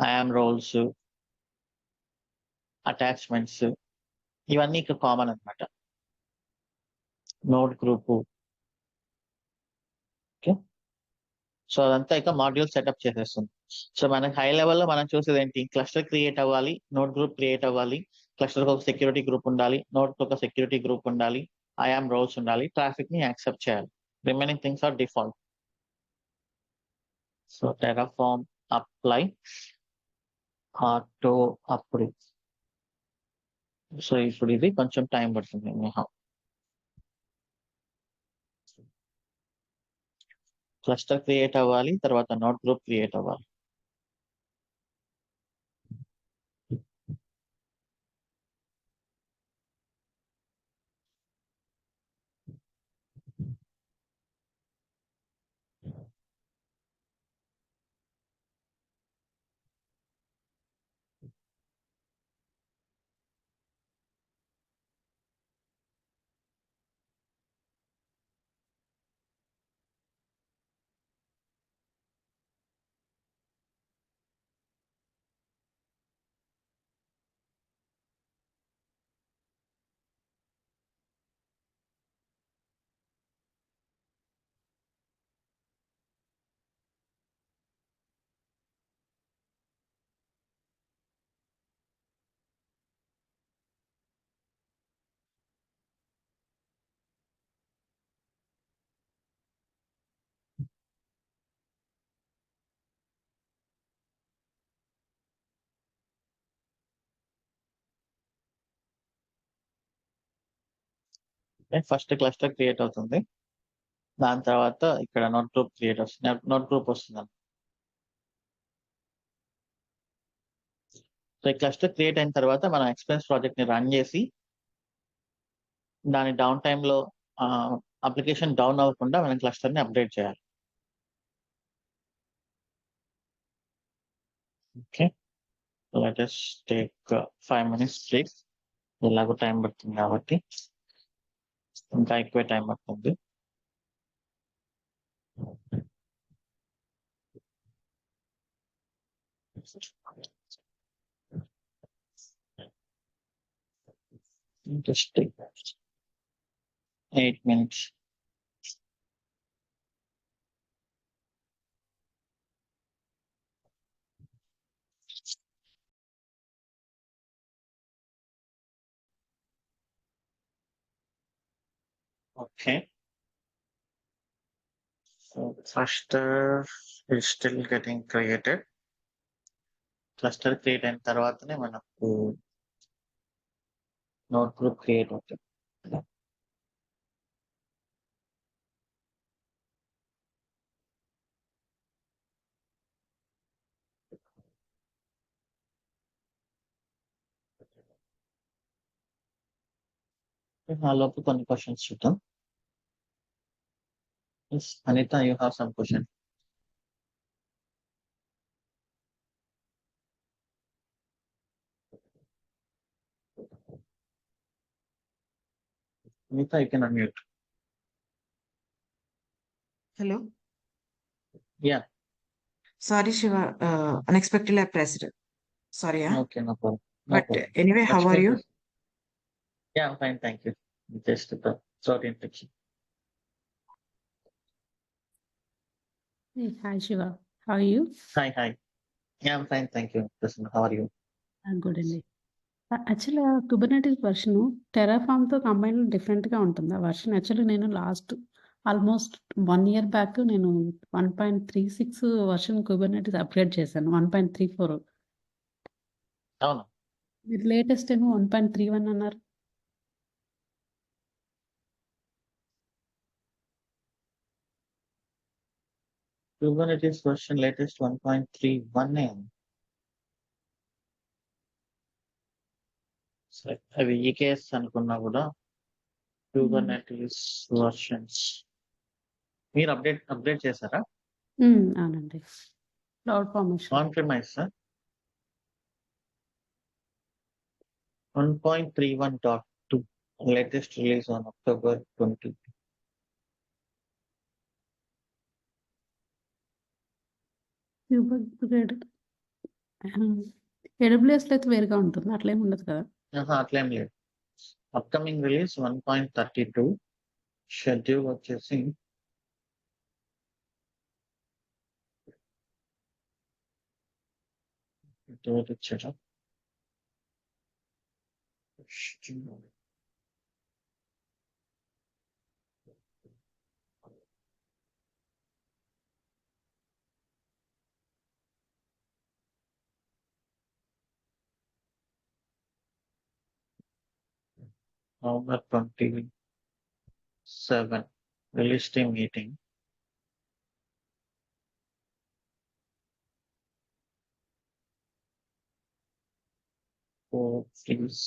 IAM roles attachments ఇవన్నీ ఇక్కడ కామన్ అనమాట. Node group. ఓకే. సో అదంతా ఇక మాడ్యూల్ సెటప్ చేసేస్తుంది. సో మనకి హై లెవెల్లో మనం చూసేది ఏంటి, క్లస్టర్ క్రియేట్ అవ్వాలి, నోడ్ గ్రూప్ క్రియేట్ అవ్వాలి, క్లస్టర్ ఒక సెక్యూరిటీ గ్రూప్ ఉండాలి, నోడ్ ఒక సెక్యూరిటీ గ్రూప్ ఉండాలి, ఐఆమ్ రోల్స్ ఉండాలి, ట్రాఫిక్ ని యాక్సెప్ట్ చేయాలి. Remaining things are default. So terraform apply auto approve. So ఇప్పుడు ఇది కొంచెం టైం పడుతుంది. క్లస్టర్ క్రియేట్ అవ్వాలి, తర్వాత నోట్ గ్రూప్ క్రియేట్ అవ్వాలి. ఫస్ట్ క్లస్టర్ క్రియేట్ అవుతుంది, దాని తర్వాత ఇక్కడ నోట్ గ్రూప్ క్రియేట్ వస్తుంది, నోట్ గ్రూప్ వస్తుంది. సో ఈ క్లస్టర్ క్రియేట్ అయిన తర్వాత మనం ఎక్స్పెన్స్ ప్రాజెక్ట్ ని రన్ చేసి దాని డౌన్ టైమ్ లో అప్లికేషన్ డౌన్ అవ్వకుండా మనం క్లస్టర్ ని అప్డేట్ చేయాలి. Okay, let us take 5 minutes break. ఎలాగో టైం పడుతుంది కాబట్టి ఇంకా ఎక్కువ టైం పడుతుంది. Just take 8 minutes. Okay. So cluster is still getting created. Cluster create అయిన తర్వాతనే మనకు నోట్ గ్రూప్ క్రియేట్ అవుతుంది. ఆ లోపు కొన్ని క్వశ్చన్స్ చూద్దాం. Yes, Anita, you have some question. Anita, you can unmute. Hello. Yeah. Sorry, Shiva. Unexpectedly, I pressed it. Sorry, yeah. Okay, no problem. No But problem. anyway, how are Explain you? this. Yeah, I'm fine, thank you. Just the throat infection. Hey, hi Shiva. How are you? Hi. Yeah, I'm fine, thank you. Prasanna, how are you? I'm good అండి. యాక్చువల్గా Kubernetes version టెరాఫామ్తో combine డిఫరెంట్గా ఉంటుంది ఆ version. Actually నేను almost 1 year back నేను 1.36 version Kubernetes upgrade చేశాను. 1.34 అవును. మీరు లేటెస్ట్ ఏమో 1.31 అన్నారు. Kubernetes version latest 1.31. సరే, అవి ఈకేఎస్ అనుకున్నా కూడా Kubernetes వర్షన్స్ మీరు అప్డేట్ చేశారా? అవునండి. Cloud formation on premise 1.31.2 latest release on October 20. Upgrade ఏడబ్ల్యూఎస్లో అయితే వేరుగా ఉంటుంది, అట్లేం ఉండదు కదా. అట్లేం లేదు. అప్కమింగ్ రిలీజ్ 1.32, షెడ్యూల్ వచ్చేసి ఇచ్చారా? November 27 release team meeting. So please.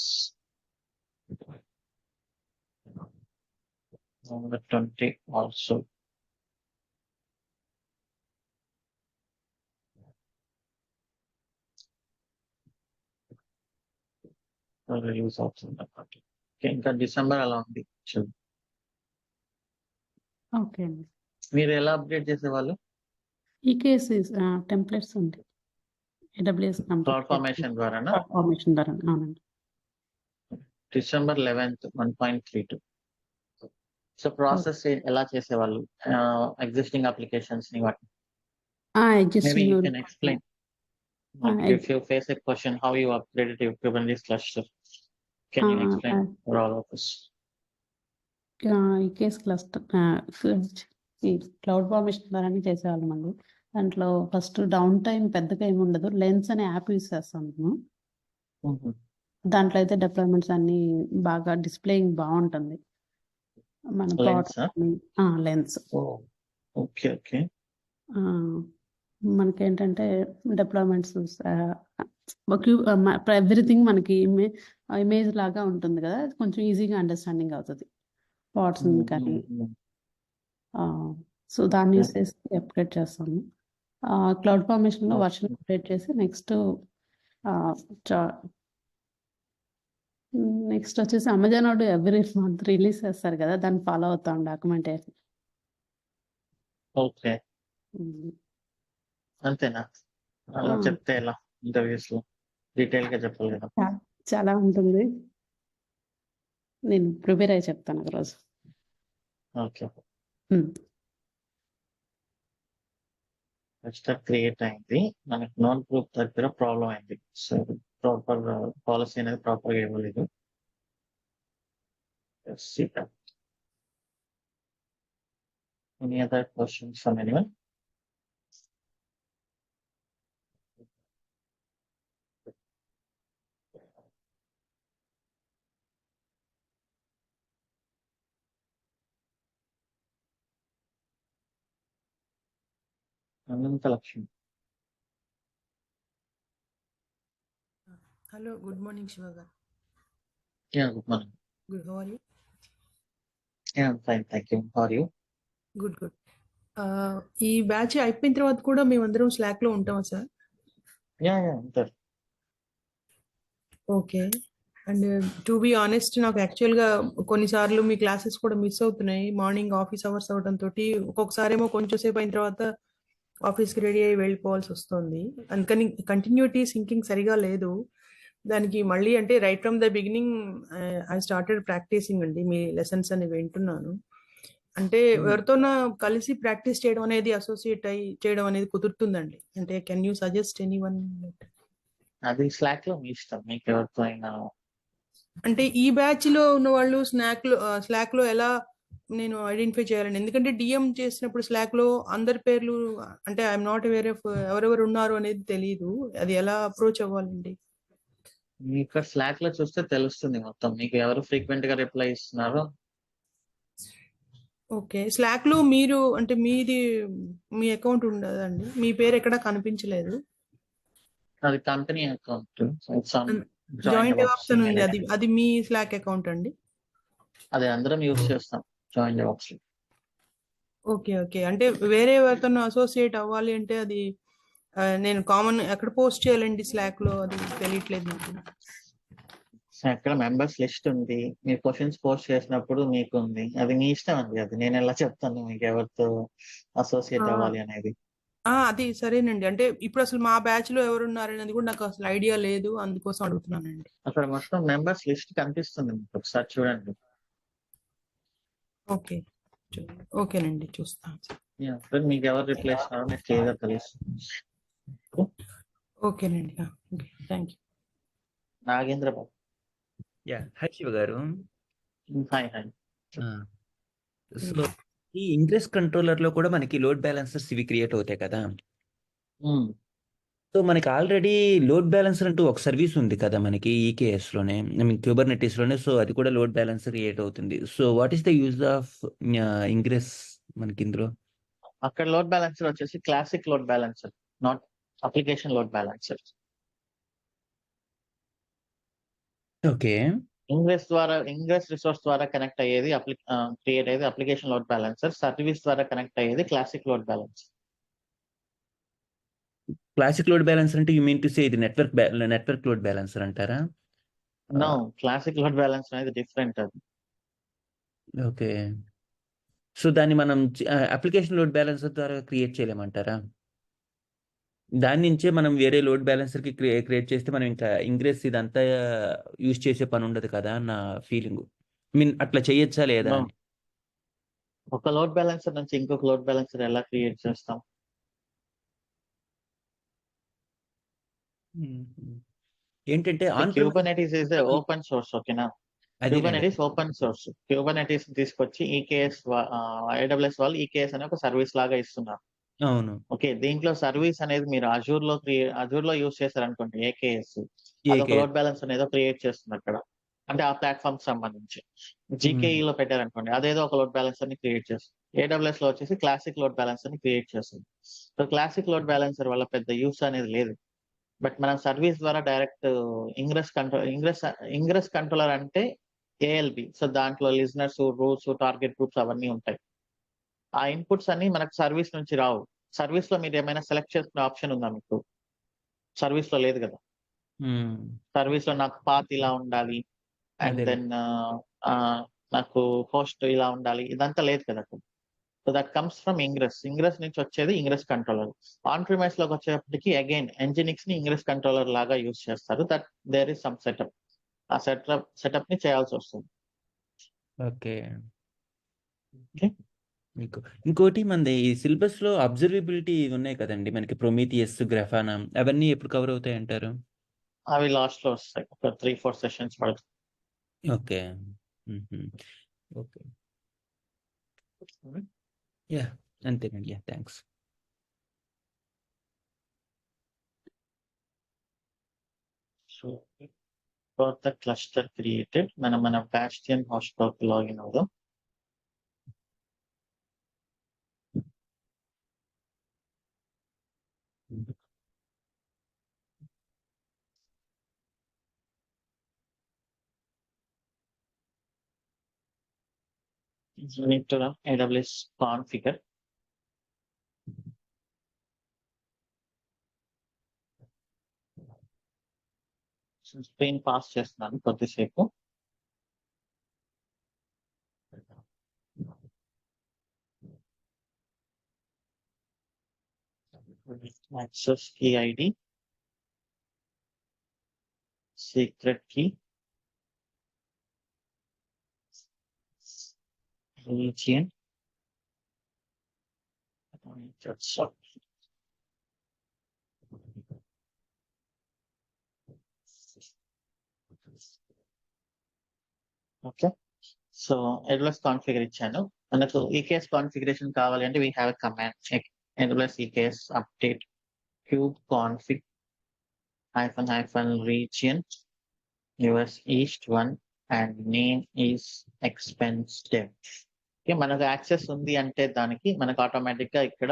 November 20 also. Release అవుతుంది. Okay, ఇంకా డిసెంబర్ అలా ఉంది. ఓకే అండి. మీరు ఎలా అప్డేట్ చేసేవాళ్ళు? ఈ కేసెస్ టెంప్లెట్స్ ఉంటాయి. AWS క్లౌడ్ ఫార్మేషన్ ద్వారానా? ఫార్మేషన్ ద్వారా అవునండి. December 11th 1.32. సో ప్రాసెస్ ఎలా చేసేవాళ్ళు? ఎగ్జిస్టింగ్ అప్లికేషన్స్ ని వాటి maybe you can explain. Like if you face a question how you upgraded your Kubernetes cluster, can you explain for all of us? ఈ case cluster ఈ cloud formation ద్వారానే చేసేవాళ్ళం అండి. దాంట్లో ఫస్ట్ డౌన్ టైం పెద్దగా ఏమి ఉండదు. లెన్స్ అనే యాప్ యూస్ చేస్తాం మేము. దాంట్లో అయితే డిప్లాయ్మెంట్స్ అన్ని బాగా డిస్ప్లేయింగ్ బాగుంటుంది. మన Lens, లెన్స్ ఓకే ఓకే. మనకేంటంటే డిప్లాయ్మెంట్స్ ఎవ్రీథింగ్ మనకి ఇమేజ్ లాగా ఉంటుంది కదా, కొంచెం ఈజీగా అండర్స్టాండింగ్ అవుతుంది పార్ట్స్ కానీ. సో దాన్ని యూస్ చేసి అప్డేట్ చేస్తాము. క్లౌడ్ ఫార్మేషన్లో వర్షన్ అప్డేట్ చేసి నెక్స్ట్ వచ్చేసి అమెజాన్ వాడు ఎవ్రీ మంత్ రిలీజ్ చేస్తారు కదా, దాన్ని ఫాలో అవుతాం డాక్యుమెంటేషన్. ఓకే, అంతేనా? అలా చెప్తే ఎలా ఇంటర్వ్యూస్ లో డీటెయిల్ గా చెప్పాలి కదా. చాలా ఉంటుంది, నేను ప్రిపేర్ అయ్యి చెప్తాను ఒకరోజు. ఓకే, రజిస్టర్ క్రియేట్ అయింది, మనకి నాన్ గ్రూప్ దగ్గర ప్రాబ్లం అయింది. సో ప్రాపర్ పాలసీ అనేది ప్రాపర్ గా ఇవ్వలేదు. Any other questions from anyone? Ananta Lakshmi. Hello, good morning, Shivagar. Yeah, good morning. Good, how are you? Yeah, I'm fine, thank you. How are you? Good, good. ఈ batch అయిపోయిన తర్వాత కూడా మేమందరం slack లో ఉంటామా sir? Yeah, ఉంటారు. Okay. And to be honest, నాకు యాక్చువల్గా కొన్నిసార్లు మీ క్లాసెస్ కూడా మిస్ అవుతున్నాయి. మార్నింగ్ ఆఫీస్ అవర్స్ అవడంతో ఒక్కొక్కసారి ఏమో కొంచెం సేపు అయిన తర్వాత ఆఫీస్కి రెడీ అయ్యి వెళ్ళిపోవాల్సి వస్తుంది. అందుకని కంటిన్యూటీ సింకింగ్ సరిగా లేదు. దానికి మళ్ళీ అంటే right from the beginning I started practising అండి, మీ లెసన్స్ అని వింటున్నాను. అంటే ఎవరితోనా కలిసి ప్రాక్టీస్ చేయడం అనేది, అసోసియేట్ అయ్యి చేయడం అనేది కుదురుతుందండి? అంటే కెన్ యూ సజెస్ట్ ఎనీవన్? అది స్లాక్ లో మీ ఇష్టం, మీకు ఎవరితో అయినా. అంటే ఈ బ్యాచ్ లో ఉన్న వాళ్ళు స్లాక్ లో ఎలా నేను ఐడెంటిఫై చేయాలండి? ఎందుకంటే డిఎం చేసినప్పుడు స్లాక్ లో అందరి పేర్లు అంటే ఐఎమ్ నాట్ అవేర్ ఆఫ్ ఎవరెవరు ఉన్నారు అనేది తెలియదు. అది ఎలా అప్రోచ్ అవ్వాలండి? మీకు స్లాక్ లో చూస్తే తెలుస్తుంది మొత్తం, మీకు ఎవరు ఫ్రీక్వెంట్ గా రిప్లై ఇస్తున్నారో. ఓకే, స్లాక్ లో మీరు అంటే మీ అకౌంట్ ఉండదండి, మీ పేరు ఎక్కడ కనిపించలేదు. అది కంపెనీ అకౌంట్, జాయింట్ డెవాప్స్ అని ఉంది, అది మీ స్లాక్ అకౌంట్ అండి? అది అందరం యూజ్ చేస్తాం జాయింట్ డెవాప్స్. ఓకే ఓకే, అంటే వేరే ఎవరితో అసోసియేట్ అవ్వాలి అంటే అది నేను కామన్ ఎక్కడ పోస్ట్ చేయాలండి స్లాక్ లో? అది తెలియట్లేదు నాకు. అక్కడ మెంబర్స్ లిస్ట్ ఉంది, మీరు క్వశ్చన్స్ పోస్ట్ చేసినప్పుడు మీకు ఉంది, అది మీ ఇష్టం అండి. అది నేను ఎలా చెప్తాను మీకు ఎవరితో అసోసియేట్ అవ్వాలి అనేది? అది సరేనండి. అంటే ఇప్పుడు అసలు మా బ్యాచ్ లో ఎవరున్నారు అనేది కూడా నాకు అసలు ఐడియా లేదు, అందుకోసం అడుగుతున్నానండి. అక్కడ మొత్తం మెంబర్స్ లిస్ట్ కనిపిస్తుంది మీకు, ఒకసారి చూడండి. ఓకే ఓకేనండి, చూస్తాను. మీకు ఎవరు రిప్లై ఇస్తున్నారో మీకు క్లియర్ గా తెలుస్తుంది. ఓకేనండి, okay, thank you. Nagendra Babu. Hi Shiva garu. Hi hi. So ఈ ఇంగ్రెస్ కంట్రోలర్ లో కూడా మనకి లోడ్ బ్యాలెన్సర్స్ ఇవి క్రియేట్ అవుతాయి కదా. సో మనకి ఆల్రెడీ లోడ్ బ్యాలెన్సర్ అంటూ ఒక సర్వీస్ ఉంది కదా మనకి EKS లోనే, ఐ మీన్ Kubernetes లోనే. సో అది కూడా లోడ్ బ్యాలెన్సర్ క్రియేట్ అవుతుంది. So what is the use of ingress మనకి ఇందులో? అక్కడ లోడ్ బ్యాలెన్సర్ వచ్చేసి classic load balancer, not application load balancer. Okay. Ingress resource ద్వారా కనెక్ట్ అయ్యేది క్రియేట్ అయ్యేది అప్లికేషన్ లోడ్ బ్యాలెన్సర్. సర్వీస్ ద్వారా కనెక్ట్ అయ్యేది classic load balancer. Classic load balancer అంటే యూ మీన్ టు సే ఇది నెట్వర్క్ లోడ్ బ్యాలెన్సర్ అంటారా? No, classic load balancer అనేది different. అది ఓకే. సో దాన్ని మనం అప్లికేషన్ లోడ్ బ్యాలెన్సర్ ద్వారా క్రియేట్ చేయలేమంటారా? దాని నుంచే మనం వేరే లోడ్ బ్యాలెన్సర్ కి క్రియేట్ చేస్తే మనం ఇంకా ఇంగ్రెస్ ఇదంతా యూజ్ చేసే పని ఉండదు కదా నా ఫీలింగ్. మీన్ అట్లా చేయొచ్చా లేదా No. అని. ఒక లోడ్ బ్యాలెన్సర్ నుంచి ఇంకొక లోడ్ బ్యాలెన్సర్ ఎలా క్రియేట్ చేస్తాం? ఏంటంటే on Kubernetes is a open source, ఓకేనా? Kubernetes open source. Kubernetes తీసుకొచ్చి AWS వాళ్ళు EKS అనే ఒక సర్వీస్ లాగా ఇస్తున్నారు. అవును. ఓకే, దీంట్లో సర్వీస్ అనేది మీరు అజూర్ లో యూస్ చేశారనుకోండి, AKS అదొక లోడ్ బ్యాలెన్స్ అనేది క్రియేట్ చేస్తుంది అక్కడ, అంటే ఆ ప్లాట్ఫామ్ సంబంధించి. GKE లో పెట్టారనుకోండి, అదేదో ఒక లోడ్ బ్యాలెన్సర్ ని క్రియేట్ చేస్తుంది. AWS లో వచ్చేసి క్లాసిక్ లోడ్ బ్యాలెన్సర్ ని క్రియేట్ చేస్తుంది. సో క్లాసిక్ లోడ్ బ్యాలెన్సర్ వల్ల పెద్ద యూస్ అనేది లేదు. బట్ మనం సర్వీస్ ద్వారా డైరెక్ట్ ఇంగ్రెస్ కంట్రోలర్ అంటే ALB. సో దాంట్లో లిజనర్స్, రూల్స్, టార్గెట్ గ్రూప్స్ అవన్నీ ఉంటాయి. ఆ ఇన్పుట్స్ అన్ని మనకు సర్వీస్ నుంచి రావు. సర్వీస్ లో మీరు ఏమైనా సెలెక్ట్ చేసుకునే ఆప్షన్ ఉందా మీకు? సర్వీస్ లో లేదు కదా. సర్వీస్ లో నాకు పాత్ ఇలా ఉండాలి, అండ్ అదే. దెన్ నాకు హోస్ట్ ఇలా ఉండాలి, ఇదంతా లేదు కదా. So that comes from ingress నుంచి వచ్చేది ఇంగ్రెస్ కంట్రోలర్. ఆన్ ప్రిమైస్ లోకి వచ్చేటప్పటికి అగైన్ Nginx ని ఇంగ్రెస్ కంట్రోలర్ లాగా యూస్ చేస్తారు. That there is some setup. ఆ సెటప్ ని చేయాల్సి వస్తుంది. ఓకే. Okay. ఇంకోటి మనది ఈ సిలబస్ లో అబ్జర్వబిలిటీ ఉన్నాయి కదండి మనకి, ప్రొమీథియస్, గ్రాఫానా, అవన్నీ ఎప్పుడు కవర్ అవుతాయి అంటారు? అవి లాస్ట్ లో వస్తాయి, ఒక 3-4 సెషన్స్ పడుతుంది. ఓకే. ఓకే. యా, అంతేనండి. Yeah, thanks. So for the cluster created మన Bastion హాట్స్పాట్ లాగిన్ అవుదాం. You need to run AWS configure. Screen pass చేస్తున్నాను కొద్దిసేపు. Access key ID, secret key, region, okay. So AWS configure ఇచ్చాను. మనకు EKS configuration కావాలి అంటే we have a command check AWS EKS update kube config -region US East 1 and name is expense dev. Okay, మనకు access ఉంది అంటే దానికి మనకు automatic గా ఇక్కడ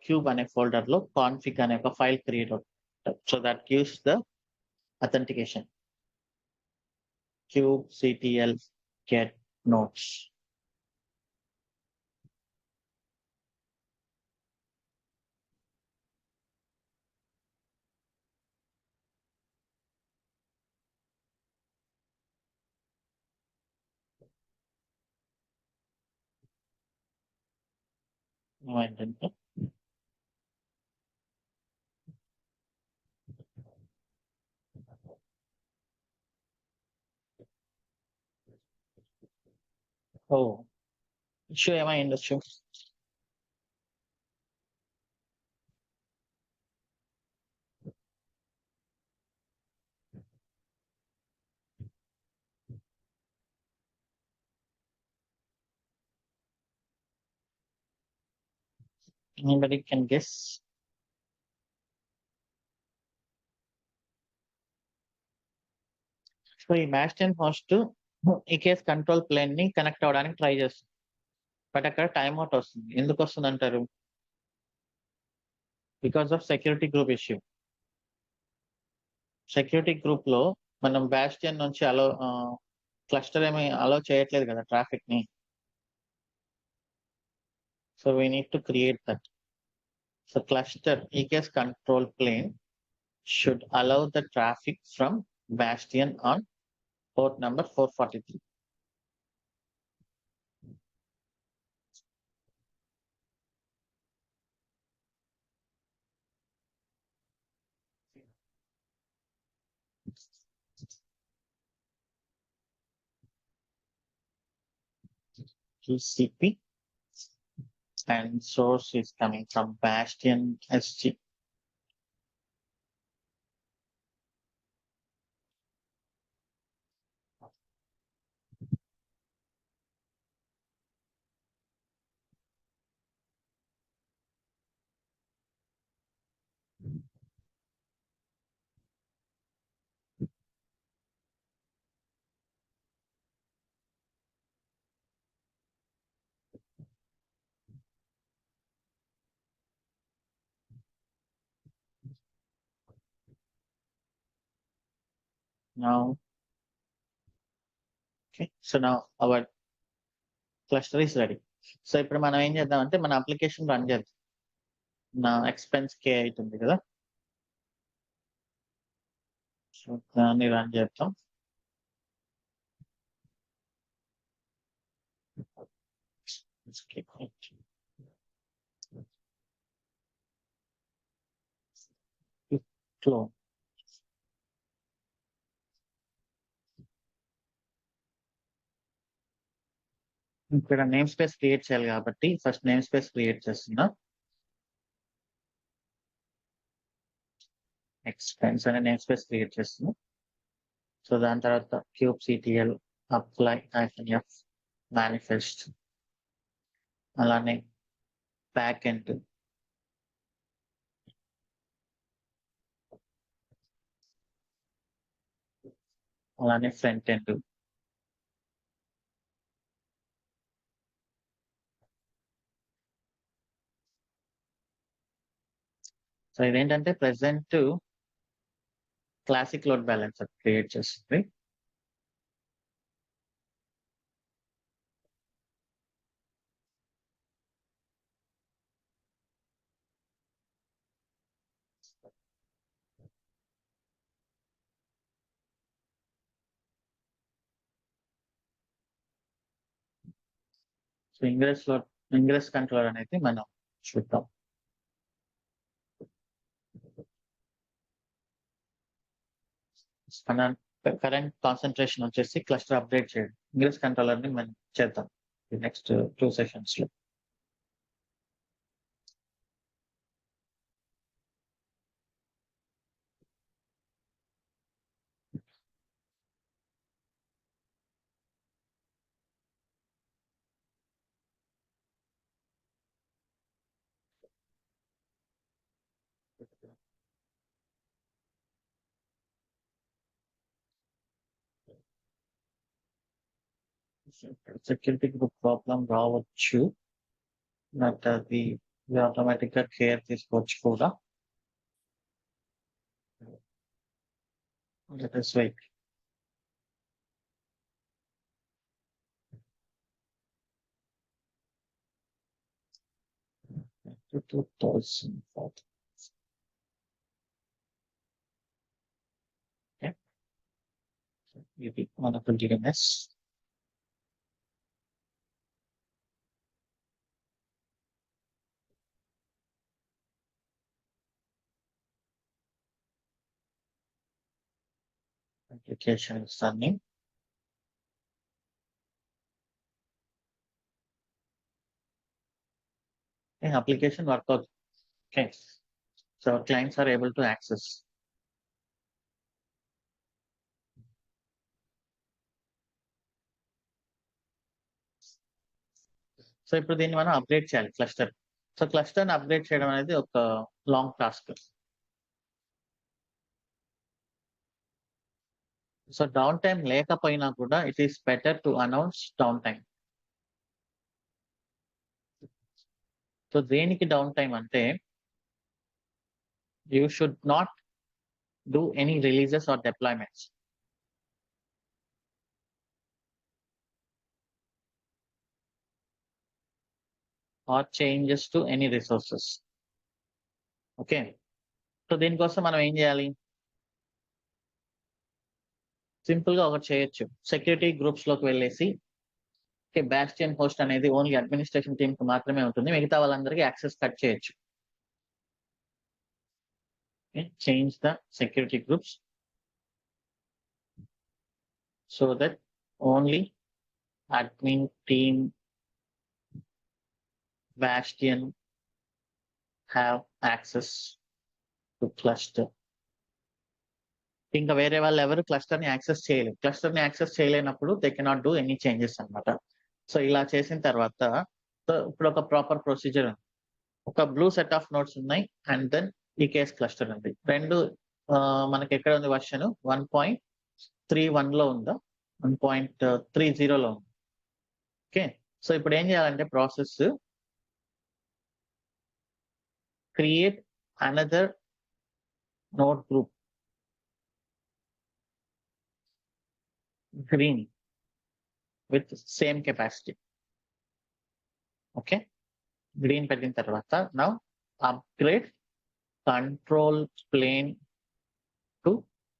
.cube అనే ఫోల్డర్ లో config అనే ఒక ఫైల్ క్రియేట్ అవుతుంది. So that gives the authentication kubectl get notes. ఏంటంటే ఇష్యూ ఏమై ఉండొచ్చు. Anybody can guess? సో ఈ bastion host EKS control plane ని కనెక్ట్ అవ్వడానికి ట్రై చేస్తుంది, బట్ అక్కడ టైమ్ అవుట్ వస్తుంది. ఎందుకు వస్తుంది అంటారు? Because of security group issue. Security group లో మనం బాస్టియన్ నుంచి క్లస్టర్ ఏమి అలో చేయట్లేదు కదా ట్రాఫిక్ ని. So we need to create that. So cluster EKS control plane should allow the traffic from Bastion on port number 443. TCP and source is coming from Bastion SG. Now, okay, so now our cluster is ready. So ఇప్పుడు మనం ఏం చేద్దామంటే మన application run చేద్దాం. నా expense K అవుతుంది కదా, so దాన్ని రన్ చేద్దాం. Clone. ఇక్కడ నేమ్ స్పేస్ క్రియేట్ చేయాలి కాబట్టి ఫస్ట్ నేమ్ స్పేస్ క్రియేట్ చేస్తున్నా. ఎక్స్పెన్స్ అనే నేమ్ స్పేస్ క్రియేట్ చేస్తున్నా. సో దాని తర్వాత kubectl apply -f manifest, అలానే బ్యాక్ ఎండ్, అలానే ఫ్రంట్ ఎండ్. సో ఇదేంటంటే present classic load balancer create చేస్తుంది. సో ఇంగ్రెస్ కంట్రోలర్ అనేది మనం చూద్దాం. మన కరెంట్ కాన్సన్ట్రేషన్ వచ్చేసి క్లస్టర్ అప్డేట్ చేయడం. ఇంగ్రెస్ కంట్రోలర్ ని మనం చేద్దాం నెక్స్ట్ 2 సెషన్స్ లో. సెక్యూరిటీ గ్రూప్ ప్రాబ్లం రావచ్చు, బట్ అది ఆటోమేటిక్ గా కేర్ తీసుకోవచ్చు కూడా. Let us wait. Okay. ఇది మనకు DNS. Application is running. Okay, application workout. Okay, so clients are able to access. So ఇప్పుడు దీన్ని మనం అప్డేట్ చేయాలి క్లస్టర్. సో క్లస్టర్ని అప్డేట్ చేయడం అనేది ఒక long task. So down time లేకపోయినా కూడా it is better to announce down time. So దేనికి డౌన్ టైం అంటే you should not do any releases or deployments. Or changes to any resources. Okay, so దీనికోసం మనం ఏం చేయాలి? సింపుల్ గా ఒకటి చేయొచ్చు. సెక్యూరిటీ గ్రూప్స్ లోకి వెళ్ళేసి బాస్టియన్ హోస్ట్ అనేది ఓన్లీ అడ్మినిస్ట్రేషన్ టీమ్ కి మాత్రమే ఉంటుంది, మిగతా వాళ్ళందరికీ యాక్సెస్ కట్ చేయొచ్చు. Change the security groups so that only admin team Bastion have access to cluster. ఇంకా వేరే వాళ్ళు ఎవరు క్లస్టర్ ని యాక్సెస్ చేయలేరు. క్లస్టర్ ని యాక్సెస్ చేయలేనప్పుడు they cannot do any changes అన్నమాట. సో ఇలా చేసిన తర్వాత ఇప్పుడు ఒక ప్రాపర్ ప్రొసీజర్ ఉంది. ఒక బ్లూ సెట్ ఆఫ్ నోట్స్ ఉన్నాయి అండ్ దెన్ ఈకేఎస్ క్లస్టర్ ఉంది. రెండు మనకి ఎక్కడ ఉంది? వర్షన్ 1.31 లో ఉందా, 1.30 లో ఉంది. ఓకే, సో ఇప్పుడు ఏం చేయాలంటే process create another node group green with same capacity. Okay, green పెట్టిన తర్వాత now upgrade control plane to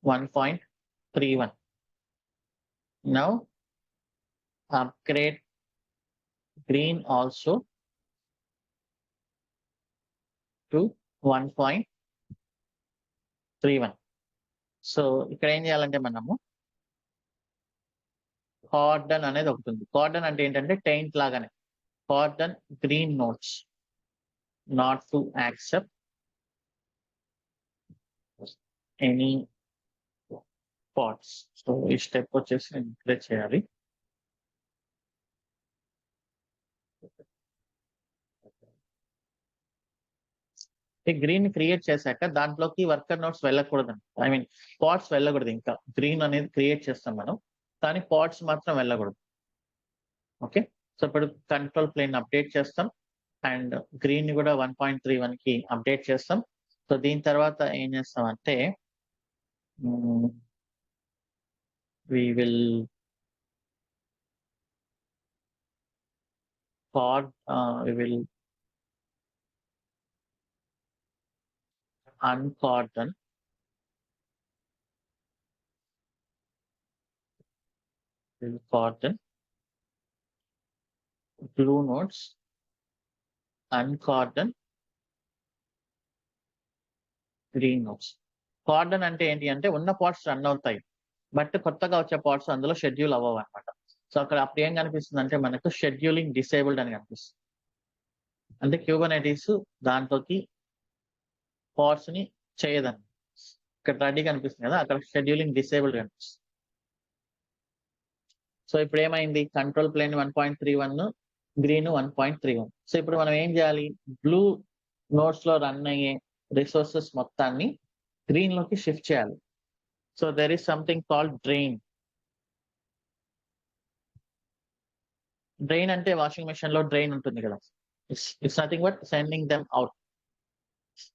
1.31. Now upgrade green also to 1.31. So ఇక్కడ ఏం చేయాలంటే మనము కార్డన్ అనేది ఒకటి ఉంది. కార్డన్ అంటే ఏంటంటే టెయింట్ లాగానే. Cordon green notes not to accept any parts. So ఈ స్టెప్ వచ్చేసి నేను ఇక్కడే చేయాలి. గ్రీన్ క్రియేట్ చేశాక దాంట్లోకి వర్కర్ నోట్స్ వెళ్ళకూడదు, ఐ మీన్ పార్ట్స్ వెళ్ళకూడదు. ఇంకా గ్రీన్ అనేది క్రియేట్ చేస్తాం మనం, కానీ పార్ట్స్ మాత్రం వెళ్ళకూడదు. ఓకే, సో ఇప్పుడు కంట్రోల్ ప్లేన్ అప్డేట్ చేస్తాం అండ్ గ్రీన్ ని కూడా 1.31 కి అప్డేట్ చేస్తాం. సో దీని తర్వాత ఏం చేస్తాం అంటే we will uncordon blue nodes, uncordon green notes. Cordon అంటే ఏంటి అంటే ఉన్న పార్ట్స్ రన్ అవుతాయి బట్ కొత్తగా వచ్చే పార్ట్స్ అందులో షెడ్యూల్ అవ్వవు అనమాట. సో అక్కడ అప్పుడు ఏం కనిపిస్తుంది అంటే మనకు షెడ్యూలింగ్ డిసేబుల్డ్ అని కనిపిస్తుంది. అంటే క్యూబర్నెటిస్ దాంట్లోకి పార్ట్స్ ని చేయదని ఇక్కడ రెడీ కనిపిస్తుంది కదా, అక్కడ షెడ్యూలింగ్ డిసేబుల్డ్ కనిపిస్తుంది. సో ఇప్పుడు ఏమైంది? Control plane 1.31, green 1.31. సో ఇప్పుడు మనం ఏం చేయాలి? బ్లూ నోట్స్ లో రన్ అయ్యే రిసోర్సెస్ మొత్తాన్ని గ్రీన్ లోకి షిఫ్ట్ చేయాలి. So there is something called drain. Drain అంటే వాషింగ్ మెషిన్ లో డ్రైన్ ఉంటుంది కదా, it's nothing but sending them out.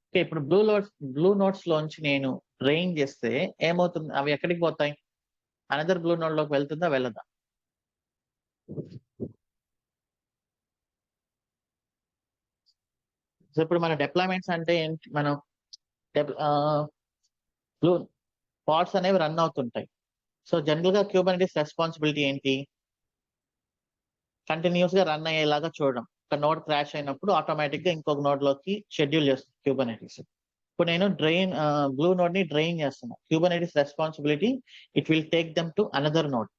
Okay, ఇప్పుడు బ్లూ నోట్స్ లోంచి నేను డ్రైన్ చేస్తే ఏమవుతుంది? అవి ఎక్కడికి పోతాయి? అనదర్ బ్లూ నోట్ లోకి వెళ్తుందా వెళ్ళదా? సో ఇప్పుడు మన డిప్లాయ్మెంట్స్ అంటే ఏంటి? మనం బ్లూ పార్ట్స్ అనేవి రన్ అవుతుంటాయి. సో జనరల్ గా క్యూబర్నెటిస్ రెస్పాన్సిబిలిటీ ఏంటి? కంటిన్యూస్ గా రన్ అయ్యేలాగా చూడడం. ఒక నోడ్ క్రాష్ అయినప్పుడు ఆటోమేటిక్ గా ఇంకొక నోడ్ లోకి షెడ్యూల్ చేస్తుంది క్యూబర్నెటిస్. ఇప్పుడు నేను బ్లూ నోడ్ ని డ్రైన్ చేస్తున్నా. Kubernetes responsibility it will take them to another node.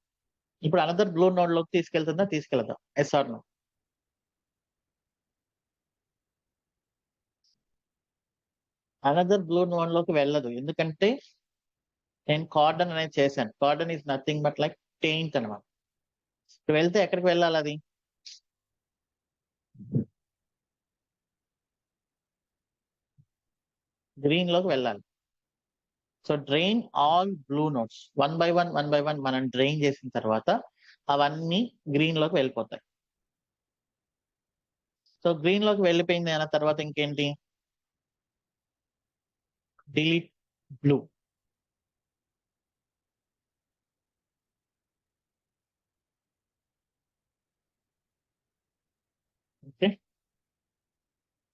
ఇప్పుడు అనదర్ బ్లూ నోడ్ లోకి తీసుకెళ్తుందా తీసుకెళ్దా? Yes or no? Another blue node లోకి వెళ్ళదు, ఎందుకంటే నేను కార్డన్ అనేది చేశాను. Cordon is nothing but like taint అనమాట. వెళ్తే ఎక్కడికి వెళ్ళాలి? అది గ్రీన్ లోకి వెళ్ళాలి. So drain all blue nodes one by one మనం డ్రైన్ చేసిన తర్వాత అవన్నీ గ్రీన్ లోకి వెళ్ళిపోతాయి. సో గ్రీన్ లోకి వెళ్ళిపోయింది అన్న తర్వాత ఇంకేంటి, డిలీట్ బ్లూ. ఓకే,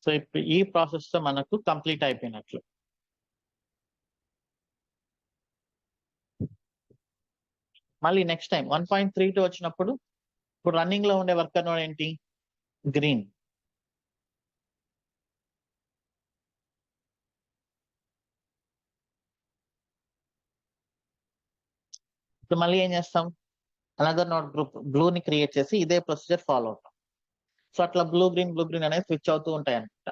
సో ఇప్పుడు ఈ ప్రాసెస్ తో మనకు కంప్లీట్ అయిపోయినట్లు. మళ్ళీ నెక్స్ట్ టైం 1.32 వచ్చినప్పుడు ఇప్పుడు రన్నింగ్ లో ఉండే వర్కర్ నోడ్ ఏంటి, గ్రీన్. ఇప్పుడు మళ్ళీ ఏం చేస్తాం, అనదర్ నోడ్ గ్రూప్ బ్లూ ని క్రియేట్ చేసి ఇదే ప్రొసీజర్ ఫాలో అవుతాం. సో అట్లా బ్లూ గ్రీన్ అనేది స్విచ్ అవుతూ ఉంటాయి అనమాట.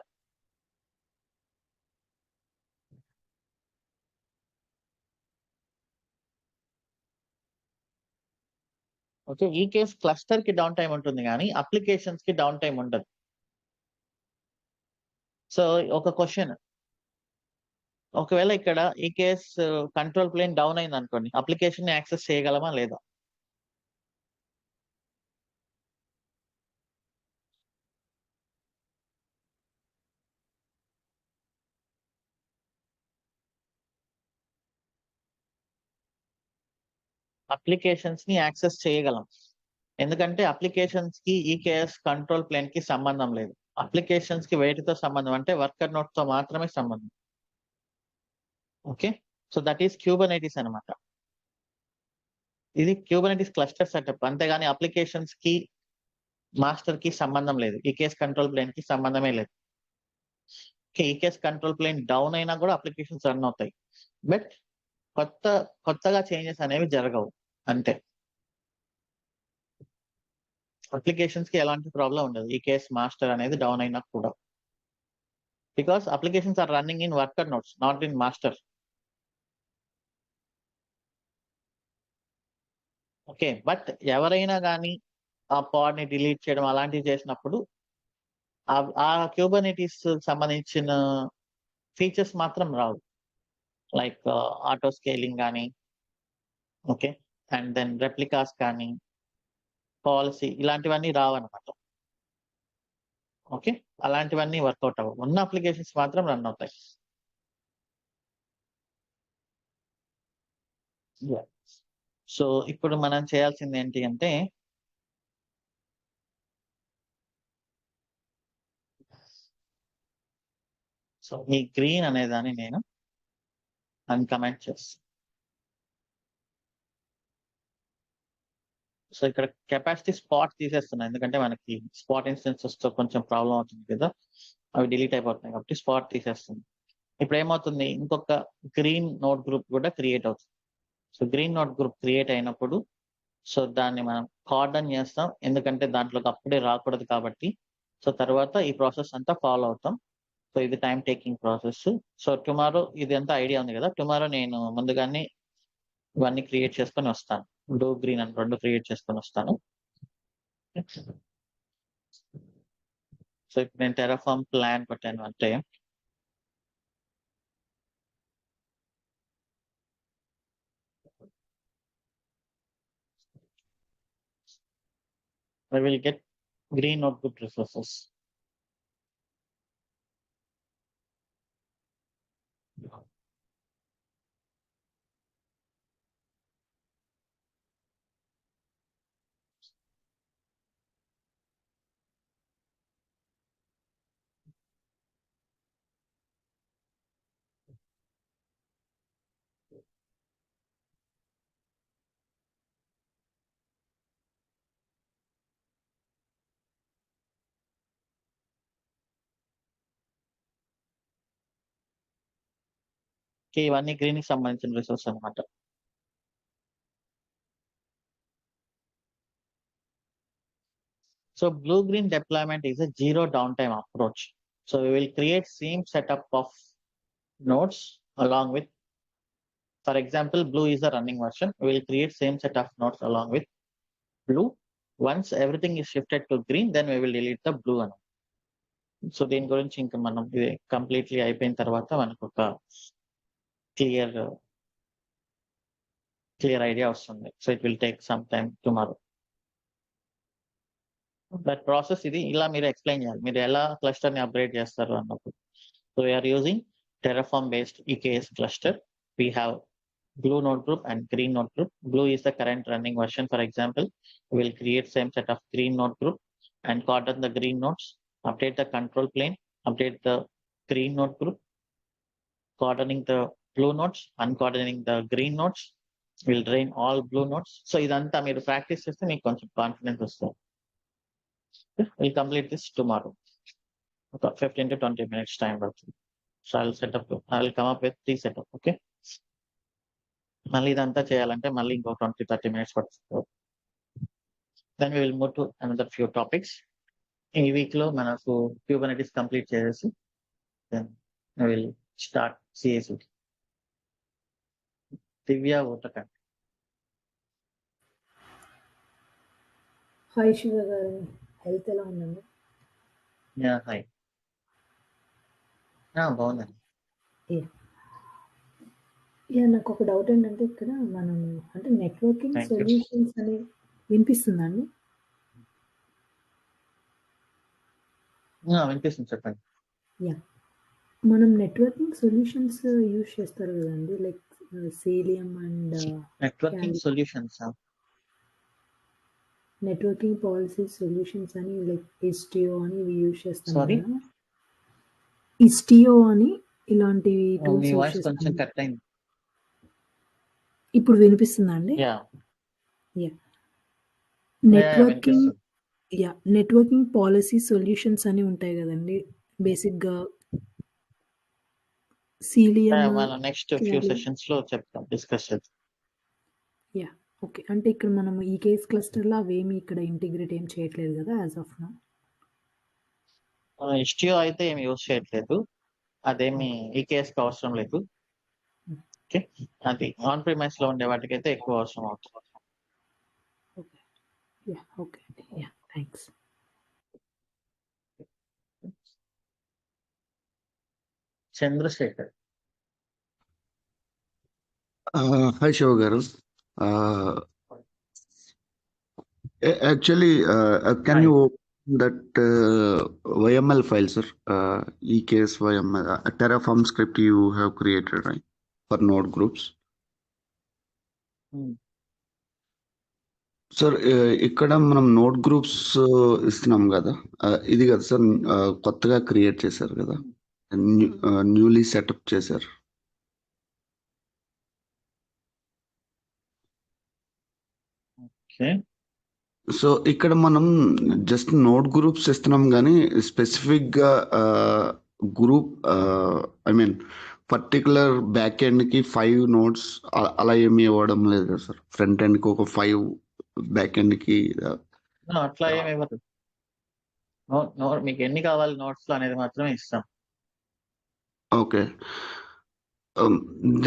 ఓకే, ఈ కేస్ క్లస్టర్ కి డౌన్ టైం ఉంటుంది కానీ అప్లికేషన్స్ కి డౌన్ టైం ఉండదు. సో ఒక క్వశ్చన్, ఒకవేళ ఇక్కడ ఈ కేస్ కంట్రోల్ ప్లేన్ డౌన్ అయింది అనుకోండి, అప్లికేషన్ ని యాక్సెస్ చేయగలమా లేదా? అప్లికేషన్స్ ని యాక్సెస్ చేయగలం, ఎందుకంటే అప్లికేషన్స్ కి ఈ కేస్ కంట్రోల్ ప్లేన్ కి సంబంధం లేదు. అప్లికేషన్స్ కి వేటితో సంబంధం అంటే వర్కర్ నోడ్ తో మాత్రమే సంబంధం. Okay, so that is Kubernetes అనమాట. ఇది క్యూబర్నెటిస్ క్లస్టర్ సెటప్, అంతేగాని అప్లికేషన్స్ కి మాస్టర్ కి సంబంధం లేదు. ఈ కేస్ కంట్రోల్ ప్లేన్ కి సంబంధమే లేదు. ఓకే, ఈ కేస్ కంట్రోల్ ప్లేన్ డౌన్ అయినా కూడా అప్లికేషన్స్ రన్ అవుతాయి, బట్ కొత్తగా చేంజెస్ అనేవి జరగవు అంతే. అప్లికేషన్స్ కి ఎలాంటి ప్రాబ్లం ఉండదు ఈ కేస్ మాస్టర్ అనేది డౌన్ అయినా కూడా, because applications are running in worker nodes, not in master. Okay, but ఎవరైనా కానీ ఆ పాడ్ ని డిలీట్ చేయడం అలాంటివి చేసినప్పుడు ఆ క్యూబర్నెటిస్ సంబంధించిన ఫీచర్స్ మాత్రం రావు, లైక్ ఆటో స్కేలింగ్ కానీ, ఓకే, అండ్ దెన్ రెప్లికాస్ కానీ, పాలసీ ఇలాంటివన్నీ రావన్నమాట. ఓకే, అలాంటివన్నీ వర్కౌట్ అవ్వవు, ఉన్న అప్లికేషన్స్ మాత్రం రన్ అవుతాయి. సో ఇప్పుడు మనం చేయాల్సింది ఏంటి అంటే, సో ఈ గ్రీన్ అనే దాన్ని నేను అన్కమెంట్ చేస్తాను. సో ఇక్కడ కెపాసిటీ స్పాట్ తీసేస్తున్నాను, ఎందుకంటే మనకి స్పాట్ ఇన్స్టెన్సెస్ తో కొంచెం ప్రాబ్లం అవుతుంది కదా, అవి డిలీట్ అయిపోతున్నాయి కాబట్టి స్పాట్ తీసేస్తుంది. ఇప్పుడు ఏమవుతుంది, ఇంకొక గ్రీన్ నోట్ గ్రూప్ కూడా క్రియేట్ అవుతుంది. So green note group create అయినప్పుడు సో దాన్ని మనం కార్డన్ చేస్తాం, ఎందుకంటే దాంట్లోకి అప్పుడే రాకూడదు కాబట్టి. సో తర్వాత ఈ ప్రాసెస్ అంతా ఫాలో అవుతాం. సో ఇది time taking process. So tomorrow ఇది అంతా ఐడియా ఉంది కదా, టుమారో నేను ముందుగానే ఇవన్నీ క్రియేట్ చేసుకొని వస్తాను, బ్లూ గ్రీన్ అని రెండు క్రియేట్ చేసుకొని వస్తాను. సో ఇప్పుడు నేను టెరాఫార్మ్ ప్లాన్ పెట్టాను అంటే, I will get green notebook resources. Okay, ఇవన్నీ గ్రీన్ కి సంబంధించిన రిసోర్స్ అనమాట. So blue-green deployment is a zero downtime approach. So we will create same setup of nodes along with, for example, blue is the running version. We will create same set of nodes along with blue. Once everything is shifted to green, then we will delete the blue one. So దీని గురించి ఇంకా మనం ఇది completely అయిపోయిన తర్వాత మనకు ఒక clear clear idea వస్తుంది. So it will take some time tomorrow. But process ఇది ఇలా మీరు ఎక్స్ప్లెయిన్ చేయాలి, మీరు ఎలా క్లస్టర్ ని అప్గ్రేడ్ చేస్తారు అన్నప్పుడు. So we are using Terraform based EKS cluster. We have blue node group and green node group. Blue is the current running version. For example, we will create same set of green node group and cordon the green nodes, update the control plane, update the green node group, cordoning the blue nodes, uncordoning the green nodes. We'll drain all blue nodes. So idantha మీరు practice చేస్తే మీకు కొంచెం confidence వస్తుంది. We'll complete this tomorrow. Okay, 15 to 20 minutes time పడుతుంది. So I will come up with 3 setup. Okay. మళ్ళీ ఇదంతా చేయాలంటే మళ్ళీ ఇంకో 20-30 minutes పడుతుంది. Then we will move to another few topics. ఈ వీక్ లో మనకు Kubernetes కంప్లీట్ చేసేసి then we will start CI/CD. Divya ఓటకండి. హాయ్ శివ గారు, హెల్త్ ఎలా ఉందండి? హాయ్. బాగుందండి. నాకు ఒక డౌట్ ఏంటంటే, ఇక్కడ మనం అంటే నెట్వర్కింగ్ Thank you. సొల్యూషన్స్ అని వినిపిస్తుందండి? వినిపిస్తుంది, చెప్పండి. మనం నెట్వర్కింగ్ సొల్యూషన్స్ యూజ్ చేస్తారు కదండి, like సీలియం and networking solutions networking policy solutions అని, లైక్ ఇస్టియో అని ఇవి యూజ్ చేస్తాం Sorry? కదా. ఇస్టియో అని ఇలాంటివి మీ టూల్స్ యూజ్ వాయిస్ కొంచెం చేస్తాం. కట్ అయింది. ఇప్పుడు వినిపిస్తుందా అండి? యా నెట్వర్కింగ్ వినిపిస్తుంది. నెట్వర్కింగ్ పాలసీ సొల్యూషన్స్ అని ఉంటాయి కదండి, బేసిక్గా సీలియం. మన నెక్స్ట్ ఫ్యూ సెషన్స్ లో చెప్తాం, డిస్కస్ చేద్దాం. ఓకే, అంటే ఇక్కడ మనం ఈ కేస్ క్లస్టర్లో అవేమి ఇక్కడ ఇంటిగ్రేట్ ఏం చేయట్లేదు కదా యాజ్ ఆఫ్ నౌ. ఇస్టియో అయితే ఏమి యూజ్ చేయట్లేదు, అదేమి ఈ కేసుకి అవసరం లేదు. ఓకే, అది ఆన్ ప్రిమైస్ లో ఉండే వాటికైతే ఎక్కువ అవసరం అవుతుంది. ఓకే అండి, thanks. Chandrashekar. Hi, Shiva garu. Actually, can Hi. you open that YML file, sir? EKS YML, a Terraform script you have created, right, for node groups? Sir ఇక్కడ మనం నోడ్ గ్రూప్స్ ఇస్తున్నాం కదా, ఇది కదా సార్ కొత్తగా క్రియేట్ చేశారు కదా, న్యూలీ సెటప్ చేశారు. ఓకే, సో ఇక్కడ మనం జస్ట్ నోడ్ గ్రూప్స్ ఇస్తున్నాం కానీ స్పెసిఫిక్ గా group I mean particular back end కి 5 నోడ్స్ అలా ఏమి ఇవ్వడం లేదు కదా సార్. ఫ్రంట్ ఎండ్ కి ఒక 5, బ్యాక్ ఎండ్ కి అట్లా ఏమి ఇవ్వదు. మీకు ఎన్ని కావాలి నోట్స్ లో అనేది మాత్రమే ఇస్తాం. Okay,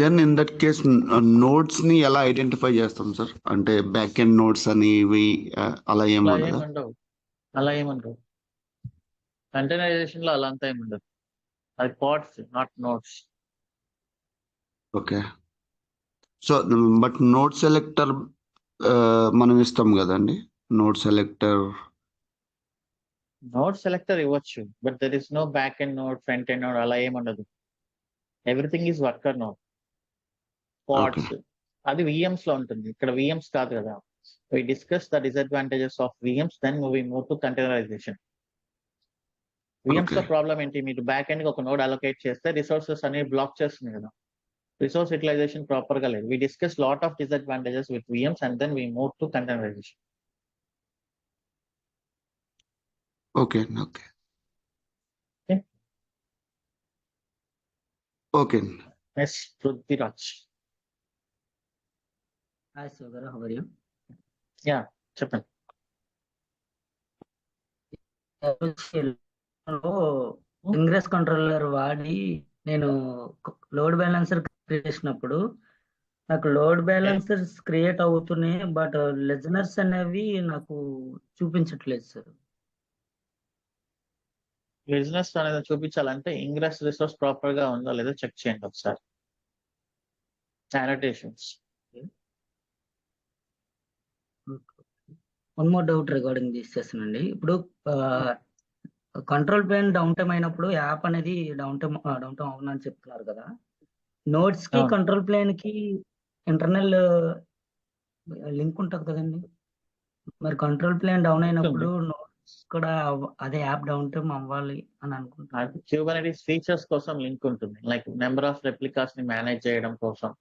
then in that case nodes ని ఎలా ఐడెంటిఫై చేస్తాం సార్? అంటే బ్యాక్ ఎండ్ నోడ్స్ అని ఇవి అలా ఏమి ఉండదా? అలా ఏముండవు. కంటైనరైజేషన్ లో అలా అంతా ఏముండదు. అది pods, not nodes. Okay, so but node selector మనం ఇస్తాం కదండి, నోడ్ సెలెక్టర్. నోడ్ సెలెక్టర్ ఇవ్వచ్చు, but there is no back end node, front end node, అలా ఏముండదు. Everything is worker node. Pods అది VMs లో ఉంటుంది, ఇక్కడ VMs కాదు కదా. We discuss the disadvantages of VMs, then we move to containerization. VMs లో ప్రాబ్లం ఏంటి, మీరు బ్యాక్ ఎండ్ కి ఒక నోడ్ అలొకేట్ చేస్తే రిసోర్సెస్ అనేది బ్లాక్ చేస్తుంది కదా, రిసోర్స్ యూటిలైజేషన్ ప్రాపర్ గా లేదు. We discuss lot of disadvantages with VMs and then we move to containerization. Okay okay okay. Next, Prithviraj. Hi, Sugara, how are you? చెప్పండి. Ingress controller వాడి నేను load balancer create చేసినప్పుడు నాకు load balancers create అవుతున్నాయి, but listeners అనేవి నాకు చూపించట్లేదు sir. Business అనేది చూపించాలంటే ఇంగ్రెస్ రిసోర్స్ ప్రాపర్ గా ఉందో లేదో చెక్ చేయండి ఒకసారి. Annotations. One more doubt regarding this session అండి. ఇప్పుడు కంట్రోల్ ప్లేన్ డౌన్ టైమ్ అయినప్పుడు యాప్ అనేది డౌన్ టైమ్ అవునని చెప్తున్నారు కదా. నోట్స్ కి అవును. కంట్రోల్ ప్లేన్ కి ఇంటర్నల్ లింక్ ఉంటుంది కదండి. మరి కంట్రోల్ ప్లేన్ డౌన్ అయినప్పుడు నోట్స్ కూడా అదే యాప్ డౌన్ టైమ్ అవ్వాలి అని అనుకుంటున్నాను. క్యూబర్నెటీస్ ఫీచర్స్ కోసం లింక్ ఉంటుంది. లైక్ నెంబర్ ఆఫ్ రెప్లికాస్ ని మేనేజ్ చేయడం కోసం,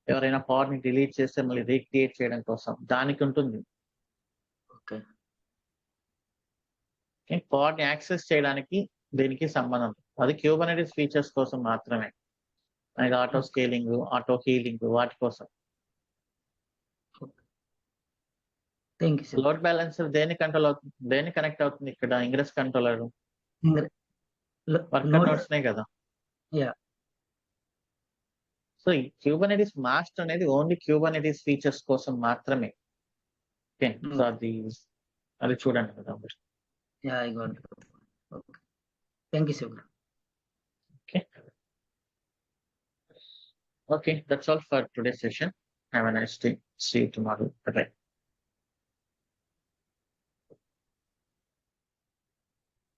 ఎవరైనా పాడ్ ని డిలీట్ చేస్తే మళ్ళీ రీక్రియేట్ చేయడం కోసం దానికి ఉంటుంది. ఓకే. పాడ్ ని యాక్సెస్ చేయడానికి దీనికి సంబంధం. అది క్యూబర్నెటీస్ ఫీచర్స్ కోసం మాత్రమే. అది ఆటో స్కేలింగ్, ఆటో హీలింగ్ వాటి కోసం. Thank you sir. Load balancer దేని కంట్రోల్ అవుతుంది, దేని కనెక్ట్ అవుతుంది ఇక్కడ? ఇంగ్రెస్ కంట్రోలర్ వర్కర్ నోట్స్ నే కదా. యా. సో ఈ క్యూబర్నెటీస్ మాస్టర్ అనేది ఓన్లీ క్యూబర్నెటీస్ ఫీచర్స్ కోసం మాత్రమే. ఓకే, సో అది చూడండి కదా. Yeah, I got it. Okay, thank you sir. Okay, that's all for today's session. Have a nice day. See you tomorrow. Bye-bye.